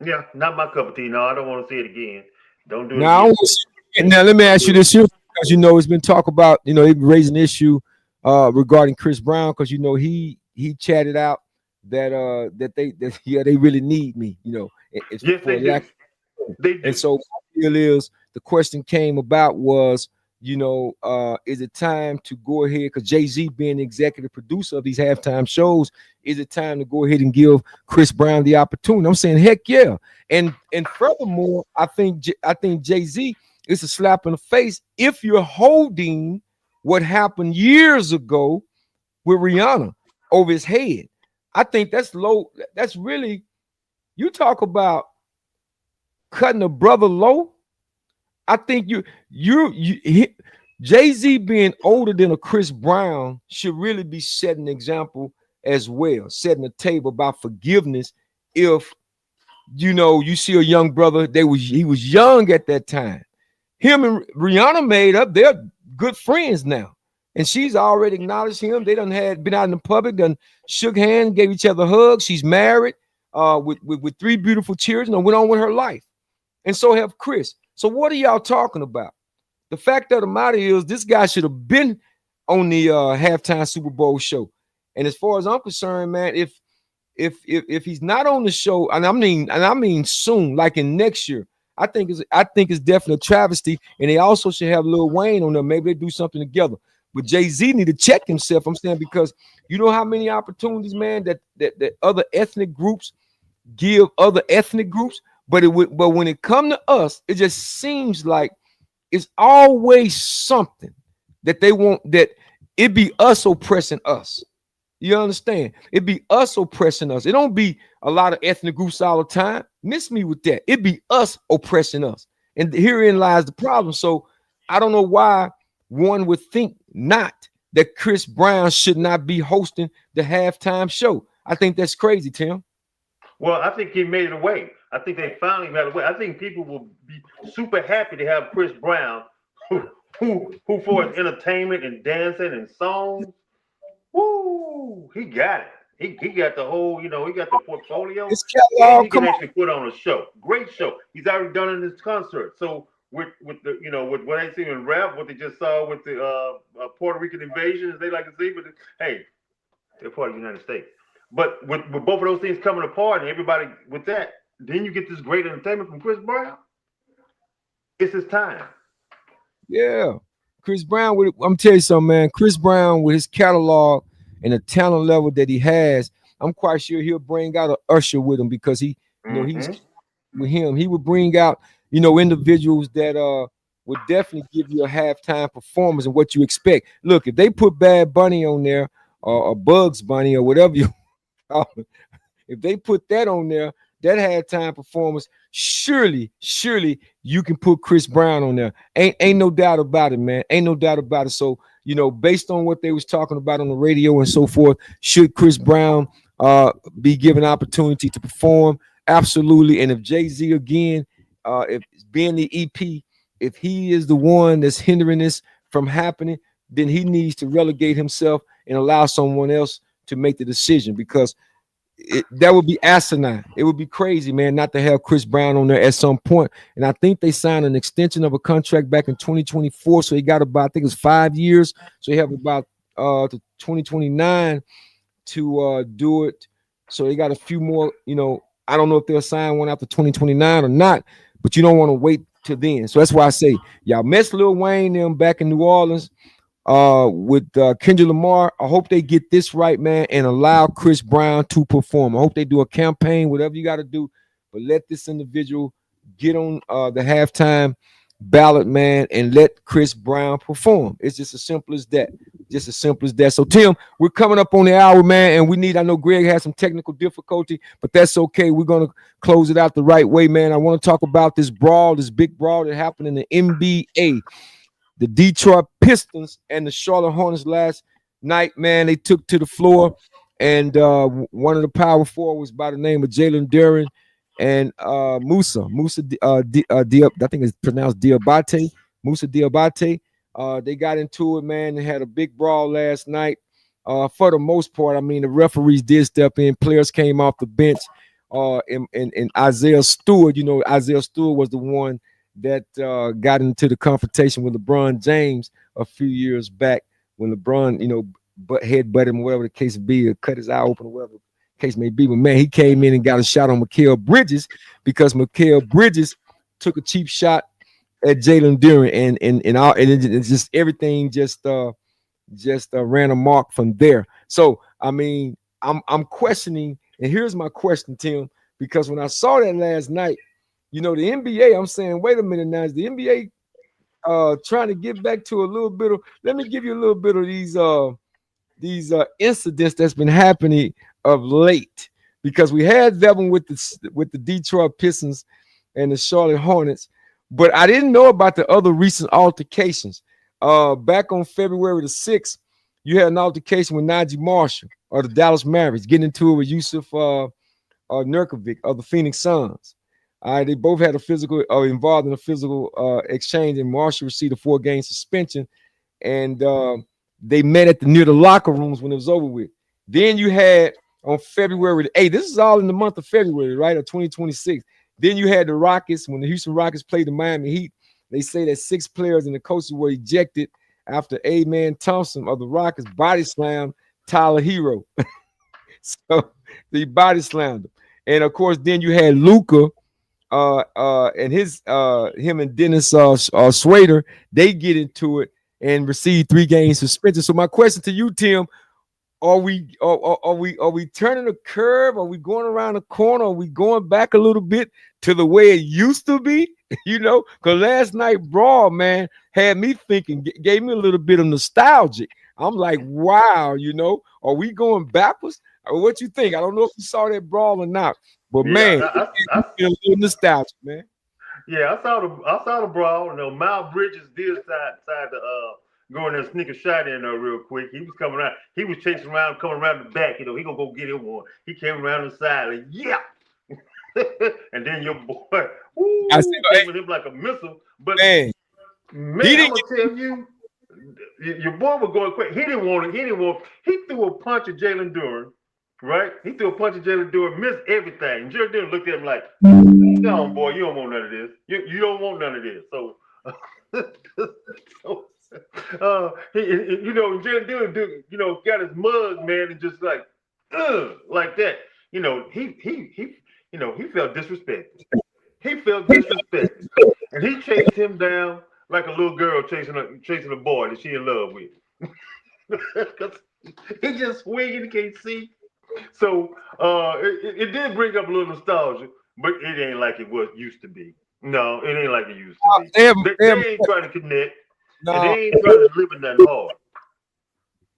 yeah, not my cup of tea. No, I don't want to see it again. Don't do it again. Now let me ask you this here, because it's been talk about, they raised an issue regarding Chris Brown, because he chatted out that they really need me, Yes, they do. They do. And so the question came about was, is it time to go ahead, because Jay-Z being the executive producer of these halftime shows, is it time to go ahead and give Chris Brown the opportunity? I'm saying, heck yeah. And furthermore, I think Jay-Z is a slap in the face if you're holding what happened years ago with Rihanna over his head. I think that's low. That's really, you talk about cutting a brother low. I think Jay-Z being older than a Chris Brown should really be setting an example as well, setting a table about forgiveness if you know, you see a young brother. He was young at that time. Him and Rihanna made up. They're good friends now, and she's already acknowledged him. They done had been out in the public, done shook hands, gave each other hugs. She's married, with 3 beautiful children, and went on with her life. And so have Chris. So what are y'all talking about? The fact of the matter is, this guy should have been on the halftime Super Bowl show. And as far as I'm concerned, man, if he's not on the show, and I mean soon, like in next year, I think it's definitely a travesty. And they also should have Lil Wayne on there. Maybe they do something together. But Jay-Z need to check himself. I'm saying, because you know how many opportunities, man, that other ethnic groups give other ethnic groups. But when it come to us, it just seems like it's always something that they want, that it be us oppressing us. You understand? It be us oppressing us. It don't be a lot of ethnic groups all the time. Miss me with that. It be us oppressing us. And herein lies the problem. So I don't know why one would think not that Chris Brown should not be hosting the halftime show. I think that's crazy, Tim. Well, I think he made it away. I think they finally made it away. I think people will be super happy to have Chris Brown, who for his entertainment and dancing and songs. Woo, he got it. He got the whole, he got the portfolio. It's catalog, he can actually put on a show. Great show. He's already done in his concert. So with the with what I see in rap, what they just saw with the Puerto Rican invasion, as they like to say, but hey, they're part of the United States. But with both of those things coming apart and everybody with that, then you get this great entertainment from Chris Brown. It's his time. Yeah. Chris Brown, I'm telling you something, man. Chris Brown, with his catalog and the talent level that he has, I'm quite sure he'll bring out an Usher with him, because he's with him. He would bring out, individuals that would definitely give you a halftime performance and what you expect. Look, if they put Bad Bunny on there, or Bugs Bunny, or whatever you call it, if they put that on there, that halftime performance, surely you can put Chris Brown on there. Ain't no doubt about it, man. Ain't no doubt about it. So, based on what they was talking about on the radio and so forth, should Chris Brown be given opportunity to perform? Absolutely. And if Jay-Z again, if being the EP, if he is the one that's hindering this from happening, then he needs to relegate himself and allow someone else to make the decision, because that would be asinine. It would be crazy, man, not to have Chris Brown on there at some point. And I think they signed an extension of a contract back in 2024. So he got about, I think it's 5 years. So he have about to 2029 to do it. So they got a few more, I don't know if they'll sign one after 2029 or not, but you don't want to wait till then. So that's why I say, y'all mess Lil Wayne them back in New Orleans with Kendrick Lamar. I hope they get this right, man, and allow Chris Brown to perform. I hope they do a campaign, whatever you got to do, but let this individual get on the halftime ballot, man, and let Chris Brown perform. It's just as simple as that. Just as simple as that. So, Tim, we're coming up on the hour, man, and I know Greg has some technical difficulty, but that's okay. We're going to close it out the right way, man. I want to talk about this big brawl that happened in the NBA. The Detroit Pistons and the Charlotte Hornets last night, man, they took to the floor, and one of the power forwards by the name of Jalen Duren and Musa I think it's pronounced Diabate, Musa Diabate. They got into it, man. They had a big brawl last night. For the most part, I mean, the referees did step in. Players came off the bench. And Isaiah Stewart, Isaiah Stewart was the one that got into the confrontation with LeBron James a few years back, when LeBron, headbutted him, whatever the case may be, or cut his eye open, or whatever the case may be. But man, he came in and got a shot on Mikal Bridges, because Mikal Bridges took a cheap shot at Jalen Duren, and it just everything just ran amok from there. So I mean, I'm questioning, and here's my question, Tim, because when I saw that last night, the NBA, I'm saying, wait a minute now, is the NBA trying to get back to a little bit of, let me give you a little bit of these incidents that's been happening of late, because we had that one with the Detroit Pistons and the Charlotte Hornets, but I didn't know about the other recent altercations. Back on February the 6th, you had an altercation with Najee Marshall of the Dallas Mavericks, getting into it with Yusuf Nurkovic of the Phoenix Suns. All right, they both had a physical involved in a physical exchange, and Marshall received a 4-game suspension. And they met at near the locker rooms when it was over with. Then you had on February the 8th. This is all in the month of February, right, of 2026. Then you had the Rockets when the Houston Rockets played the Miami Heat. They say that 6 players and the coaches were ejected after A-Man Thompson of the Rockets body slammed Tyler Hero. So they body slammed him. And of course, then you had Luka and him and Dennis Swader, they get into it and receive 3 games suspension. So my question to you, Tim, are we turning a curve? Are we going around the corner? Are we going back a little bit to the way it used to be? You know, because last night BRAWL, man, had me thinking, gave me a little bit of nostalgic. I'm like, wow, you know, are we going backwards? Or what you think? I don't know if you saw that BRAWL or not, but Yeah, man, I feel a little nostalgic, man. yeah, I saw the brawl. You know, Miles Bridges did decide to go in there and sneak a shot in there real quick. He was coming around. He was chasing around, coming around the back. You know, he gonna go get him one. He came around the side, like, yeah. And then your boy, woo, I see, came with him like a missile. But man, man, he I'm didn't gonna tell you, your boy was going quick. He didn't want it. He didn't want. He threw a punch at Jalen Duren, right? He threw a punch at Jalen Duren, missed everything. And Jalen Duren looked at him like, "Come on, boy, you don't want none of this. You don't want none of this." So, so you know, Jalen Duren, you know, got his mug, man, and just like that. You know, you know, he felt disrespected. He felt disrespected, and he chased him down like a little girl chasing a boy that she in love with. Because he just swinging, he can't see. So it did bring up a little nostalgia, but it ain't like it was used to be. No, it ain't like it used to be. They ain't trying to connect, and no, they ain't trying to live in nothing hard.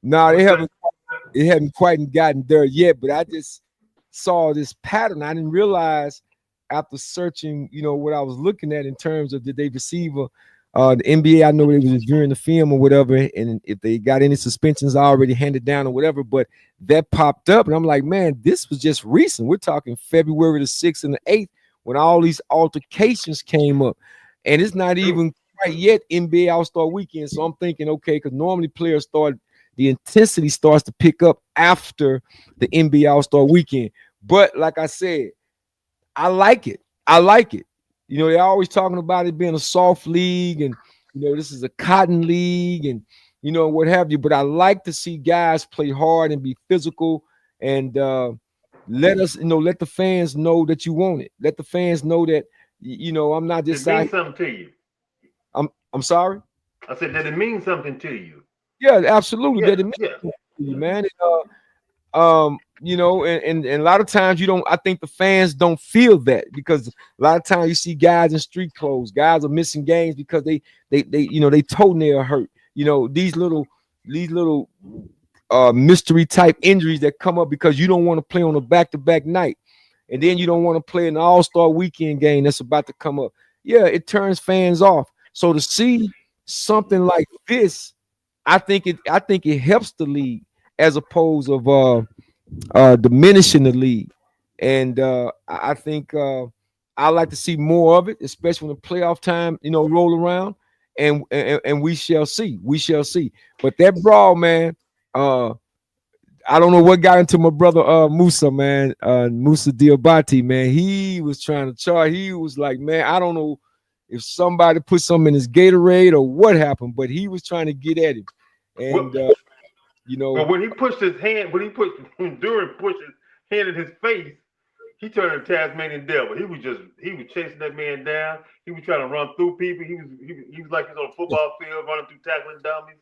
no, they What's haven't. that? It hadn't quite gotten there yet, but I just saw this pattern. I didn't realize after searching, you know, what I was looking at in terms of did they receive the NBA. I know they was reviewing the film or whatever, and if they got any suspensions already handed down or whatever, but that popped up, and I'm like, man, this was just recent. We're talking February the 6th and the 8th when all these altercations came up, and it's not even quite yet NBA All-Star Weekend. So I'm thinking, okay, because normally players start. The intensity starts to pick up after the NBA All-Star Weekend. But like I said, I like it. I like it. You know, they're always talking about it being a soft league and, you know, this is a cotton league and, you know, what have you. But I like to see guys play hard and be physical and let us, you know, let the fans know that you want it. Let the fans know that, you know, I'm not just It means something to you. I'm sorry. I said that it means something to you. Yeah, absolutely. Yeah, That it means yeah. something to you, man. You know, and a lot of times you don't. I think the fans don't feel that because a lot of times you see guys in street clothes. Guys are missing games because they you know they toenail hurt. You know these little mystery type injuries that come up because you don't want to play on a back-to-back night, and then you don't want to play an All-Star Weekend game that's about to come up. Yeah, it turns fans off. So to see something like this, I think it helps the league as opposed of diminishing the league. And I think I like to see more of it, especially when the playoff time, you know, roll around. And we shall see. We shall see. But that brawl, man, I don't know what got into my brother Musa, man. Musa Diabate, man. He was trying to charge. He was like, man, I don't know if somebody put something in his Gatorade or what happened, but he was trying to get at him. Well, And you know, when he pushed his hand, when Duran pushed his hand in his face, he turned into Tasmanian devil. He was chasing that man down. He was trying to run through people. He was like he's on a football field running through tackling dummies.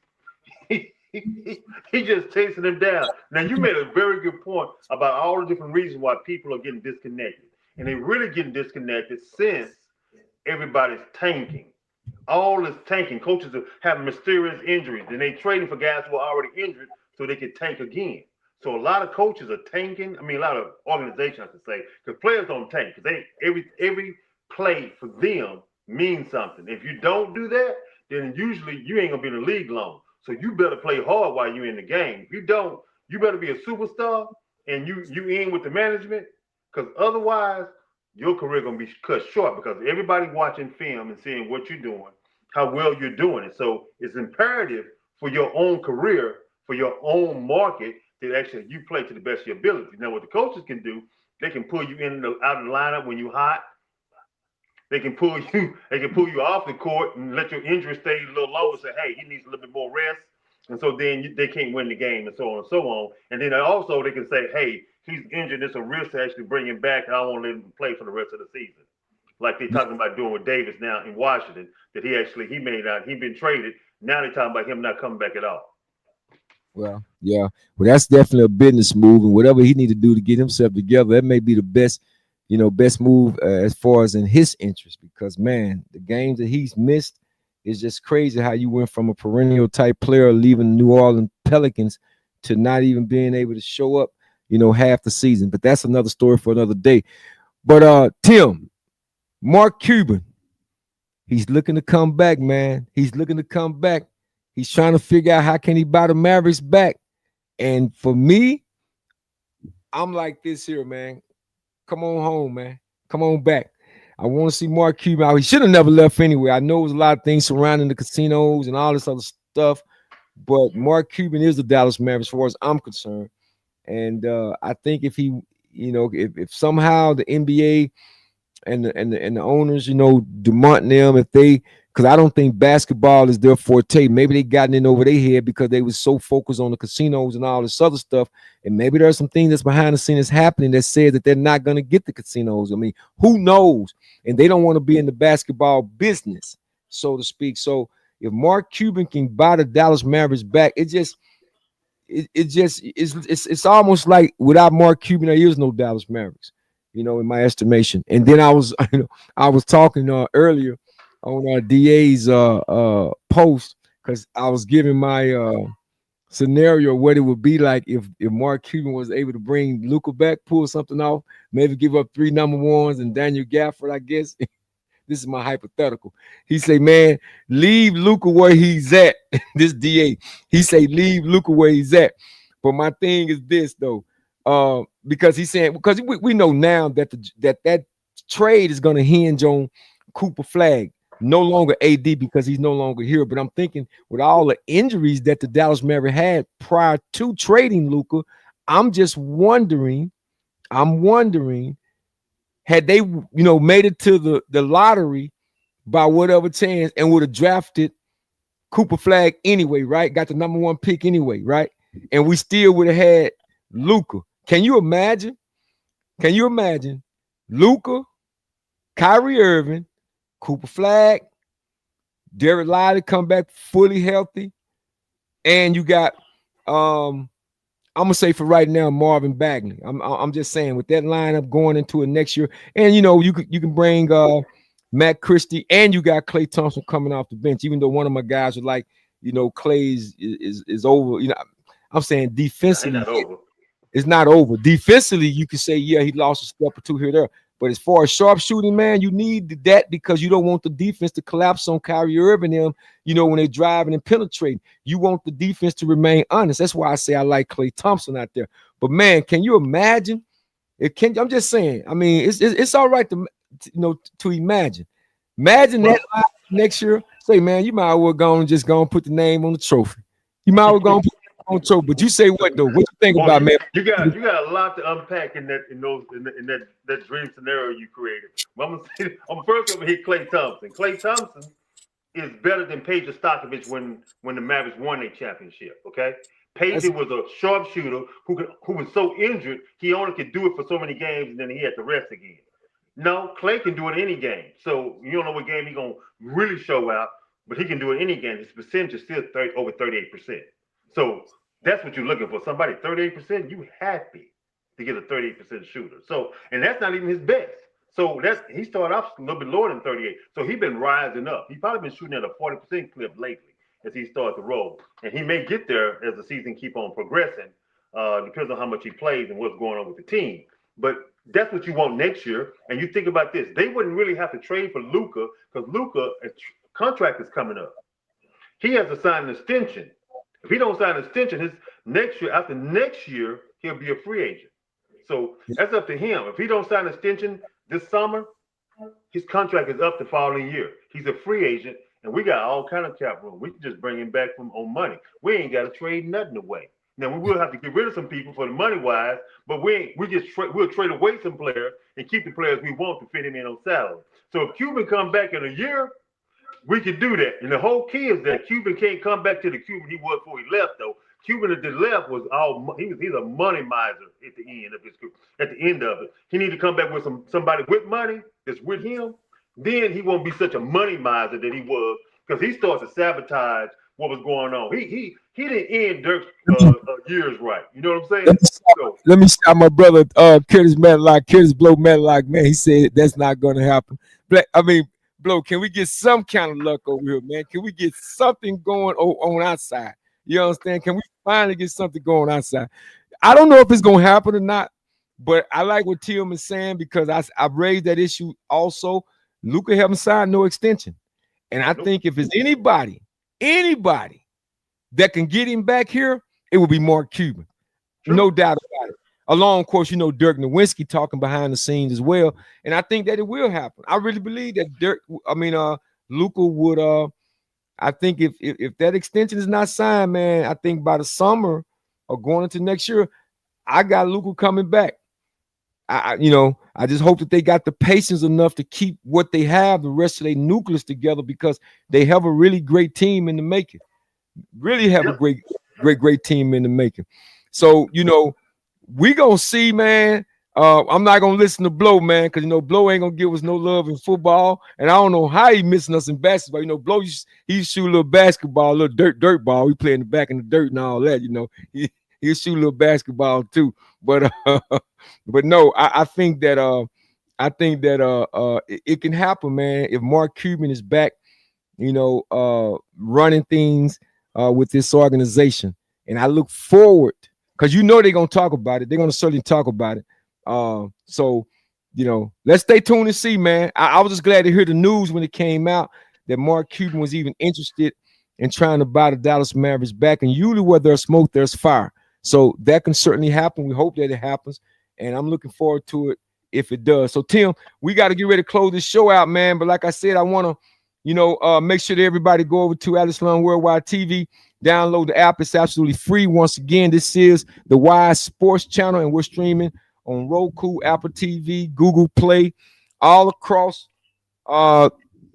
He just chasing them down. Now you made a very good point about all the different reasons why people are getting disconnected, and they really getting disconnected since everybody's tanking. All is tanking. Coaches are having mysterious injuries, and they trading for guys who are already injured so they can tank again. So a lot of coaches are tanking. I mean, a lot of organizations, I should say, because players don't tank. Because every play for them means something. If you don't do that, then usually you ain't gonna be in the league long. So you better play hard while you're in the game. If you don't, you better be a superstar and you in with the management. because otherwise your career gonna be cut short because everybody watching film and seeing what you're doing, how well you're doing it. So it's imperative for your own career, for your own market, that actually you play to the best of your ability. Now, what the coaches can do, they can pull you out of the lineup when you're hot. They can pull you. They can pull you off the court and let your injury stay a little lower. Say, hey, he needs a little bit more rest, and so then they can't win the game, and so on and so on. And then also they can say, hey, he's injured. There's a risk to actually bring him back, and I won't let him play for the rest of the season. Like they're talking about doing with Davis now in Washington, that he made out. He been traded. Now they're talking about him not coming back at all. Well, yeah. Well, that's definitely a business move, and whatever he need to do to get himself together, that may be the best, best move as far as in his interest. Because man, the games that he's missed is just crazy. How you went from a perennial type player leaving New Orleans Pelicans to not even being able to show up, half the season. But that's another story for another day. But Tim, Mark Cuban, he's looking to come back, man. He's looking to come back. He's trying to figure out how can he buy the Mavericks back. And for me, I'm like this here, man. Come on home, man. Come on back. I want to see Mark Cuban out. He should have never left anyway. I know it was a lot of things surrounding the casinos and all this other stuff, but Mark Cuban is the Dallas Mavericks as far as I'm concerned. And I think if he, if somehow the NBA and the owners, demont them, if they, because I don't think basketball is their forte. Maybe they gotten in over their head because they was so focused on the casinos and all this other stuff. And maybe there's some things that's behind the scenes happening that says that they're not going to get the casinos. I mean, who knows? And they don't want to be in the basketball business, so to speak. So if Mark Cuban can buy the Dallas Mavericks back, it's almost like without Mark Cuban, there is no Dallas Mavericks, in my estimation. And then I was talking earlier on DA's post, because I was giving my scenario what it would be like if Mark Cuban was able to bring Luka back, pull something off, maybe give up 3 number ones and Daniel Gafford, I guess. This is my hypothetical. He say, man, leave Luka where he's at. This DA. He say, leave Luka where he's at. But my thing is this, though. Because he's saying, because we know now that that trade is going to hinge on Cooper Flag. No longer AD because he's no longer here. But I'm thinking with all the injuries that the Dallas Mavericks had prior to trading Luka, I'm wondering, had they, made it to the lottery by whatever chance and would have drafted Cooper Flag anyway, right? Got the number 1 pick anyway, right? And we still would have had Luka. Can you imagine? Luka, Kyrie Irving, Cooper Flag, Derek Lively come back fully healthy, and you got I'm gonna say for right now Marvin Bagley. I'm just saying with that lineup going into it next year, and you can bring Matt Christie, and you got Klay Thompson coming off the bench. Even though one of my guys was like, Klay's is over. I'm saying defensively, Not over. It's not over. Defensively, you can say, yeah, he lost a step or two here or there. But as far as sharpshooting, man, you need that because you don't want the defense to collapse on Kyrie Irving and them, when they're driving and penetrating. You want the defense to remain honest. That's why I say I like Klay Thompson out there. But, man, can you imagine? I'm just saying. I mean, it's all right to imagine. Imagine that next year. Say, man, you might as well go and put the name on the trophy. You might as well go and put on trophy. But you say what, though? What you think about, man? You got a lot to unpack in that dream scenario you created. Well, I'm first over here, Klay Thompson. Klay Thompson is better than Peja Stojakovic when the Mavericks won a championship. Okay, Peja was a sharpshooter who was so injured he only could do it for so many games and then he had to rest again. No, Klay can do it any game. So you don't know what game he's gonna really show out, but he can do it any game. His percentage is still over 38%. So that's what you're looking for. Somebody 38%, you happy to get a 38% shooter. So, and that's not even his best. So he started off a little bit lower than 38. So he's been rising up. He's probably been shooting at a 40% clip lately as he started to roll. And he may get there as the season keep on progressing. Depends on how much he plays and what's going on with the team. But that's what you want next year. And you think about this. They wouldn't really have to trade for Luka because Luka's contract is coming up. He has to sign an extension. If he don't sign an extension, after next year, he'll be a free agent. So that's up to him. If he don't sign an extension this summer, his contract is up the following year. He's a free agent, and we got all kind of cap room. We can just bring him back from on money. We ain't got to trade nothing away. Now we will have to get rid of some people for the money wise, but we'll trade away some players and keep the players we want to fit him in on salary. So if Cuban come back in a year, we could do that. And the whole key is that Cuban can't come back to the Cuban he was before he left, though. Cuban at the left was he's a money miser at the end of his career. At the end of it, he need to come back with somebody with money that's with him. Then he won't be such a money miser that he was, because he starts to sabotage what was going on. He didn't end Dirk's years right. You know what I'm saying? Let me stop my brother Curtis Blow Matlock, man. He said that's not going to happen. Blow, can we get some kind of luck over here, man? Can we get something going on our side? You understand? Can we finally get something going outside? I don't know if it's going to happen or not, but I like what Tim is saying, because I've raised that issue also. Luka haven't signed no extension. And I think if it's anybody that can get him back here, it will be Mark Cuban. True. No doubt about it. Along, of course, Dirk Nowitzki talking behind the scenes as well. And I think that it will happen. I really believe that Luka would I think if that extension is not signed, man, I think by the summer or going into next year, I got Luka coming back. I just hope that they got the patience enough to keep what they have, the rest of their nucleus together, because they have a really great team in the making. Really have a great team in the making. So, we gonna see, man. I'm not gonna listen to Blow, man, because Blow ain't gonna give us no love in football, and I don't know how he missing us in basketball. Blow, he shoot a little basketball, a little dirt ball. We play in the back in the dirt and all that. He'll shoot a little basketball too. But no, I think that it can happen, man. If Mark Cuban is back, running things with this organization, and I look forward, because they're gonna talk about it. They're gonna certainly talk about it. So let's stay tuned and see, man. I was just glad to hear the news when it came out that Mark Cuban was even interested in trying to buy the Dallas Mavericks back. And usually where there's smoke, there's fire. So that can certainly happen. We hope that it happens, and I'm looking forward to it if it does. So Tim, we got to get ready to close this show out, man. But like I said, I want to make sure that everybody go over to Alex Lund Worldwide TV, download the app. It's absolutely free. Once again, this is the Wise Sports Channel, and we're streaming on Roku, Apple TV, Google Play, all across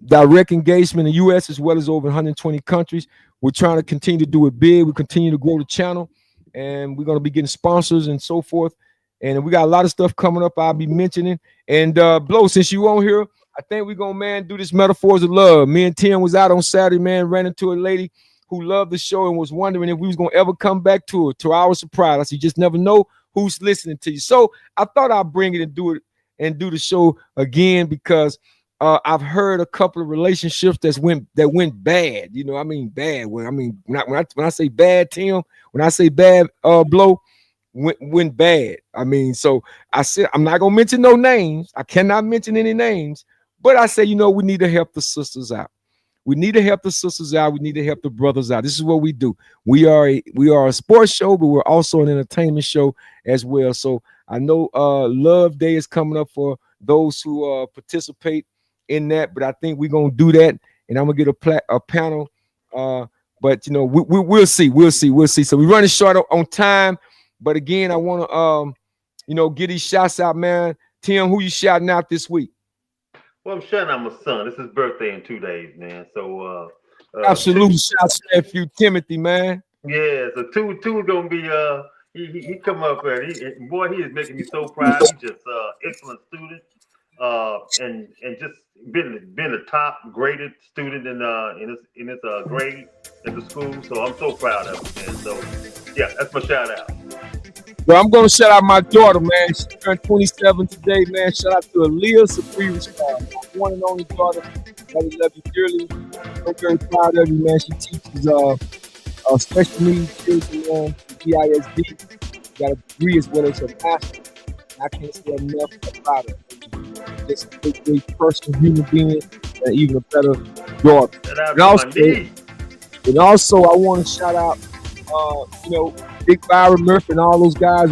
direct engagement in the U.S. as well as over 120 countries. We're trying to continue to do it big. We continue to grow the channel, and we're going to be getting sponsors and so forth. And we got a lot of stuff coming up I'll be mentioning. And Blow, since you on here, I think we're going to, man, do this Metaphors of Love. Me and Tim was out on Saturday, man, ran into a lady who loved the show and was wondering if we was going to ever come back to it. To our surprise, I said, you just never know who's listening to you. So I thought I'd bring it and do the show again, because I've heard a couple of relationships that went bad. Bad. When I say bad, Tim, when I say bad, Blow, went bad. So I said I'm not gonna mention no names. I cannot mention any names, but I say, we need to help the sisters out. We need to help the sisters out. We need to help the brothers out. This is what we do. We are a sports show, but we're also an entertainment show as well. So I know Love Day is coming up for those who participate in that, but I think we're gonna do that, and I'm gonna get a panel. But we'll see. So we're running short on time, but again, I want to get these shots out, man. Tim, who you shouting out this week? Well, I'm shouting out my son. This is his birthday in 2 days, man. So absolutely, shouts to nephew Timothy, man. Yeah, so two gonna be he come up there. He is making me so proud. He's just excellent student, and just been a top graded student in his grade at the school. So I'm so proud of him, man. So yeah, that's my shout out. Well, I'm gonna shout out my daughter, man. She turned 27 today, man. Shout out to Aaliyah Supreme Star, my one and only daughter. I love you dearly. I'm very proud of you, man. She teaches special needs children, BISD. Got a degree as well as a master. I can't say enough about her. Just a great person, human being, and even a better daughter. And also, I want to shout out, Big Byron Murphy and all those guys,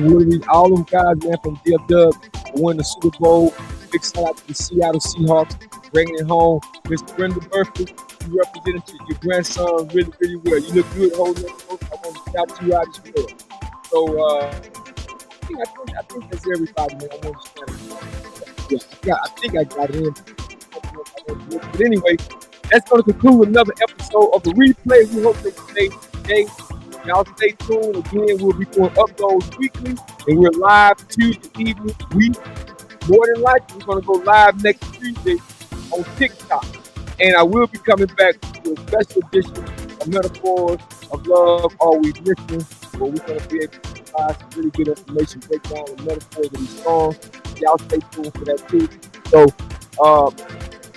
all them guys, man, from DFW won the Super Bowl. Big shout out to the Seattle Seahawks, bringing it home. Miss Brenda Murphy, you represented your grandson really, really well. You look good holding it. I want to shout you out as well. So, I think that's everybody, man. I want to shout out. I think I got it in. But anyway, that's going to conclude another episode of the replay. We hope that you stay today. Y'all stay tuned. Again, we'll be doing uploads weekly, and we're live Tuesday evening, More than likely, we're going to go live next Tuesday on TikTok. And I will be coming back to a special edition of Metaphors of Love, Always Listening, where we're going to be able to provide some really good information, break down the metaphors of these songs. Y'all stay tuned for that too. So,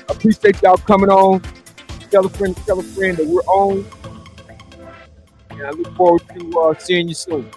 appreciate y'all coming on. Tell a friend that we're on. And I look forward to seeing you soon.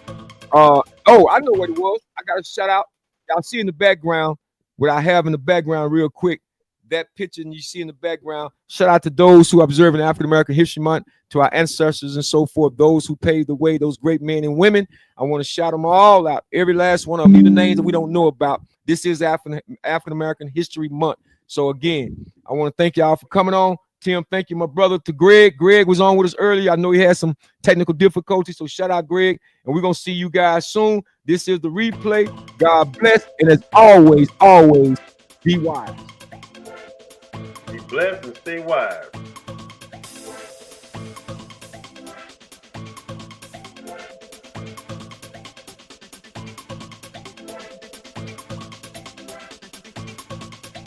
I know what it was. I got to shout out. Y'all see in the background what I have in the background real quick. That picture you see in the background. Shout out to those who are observing African American History Month, to our ancestors and so forth, those who paved the way, those great men and women. I want to shout them all out. Every last one of them, even the names that we don't know about. This is African American History Month. So again, I want to thank y'all for coming on. Tim, thank you, my brother. To Greg. Greg was on with us earlier. I know he had some technical difficulties, so shout out, Greg. And we're going to see you guys soon. This is the replay. God bless. And as always, be wise. Be blessed and stay wise.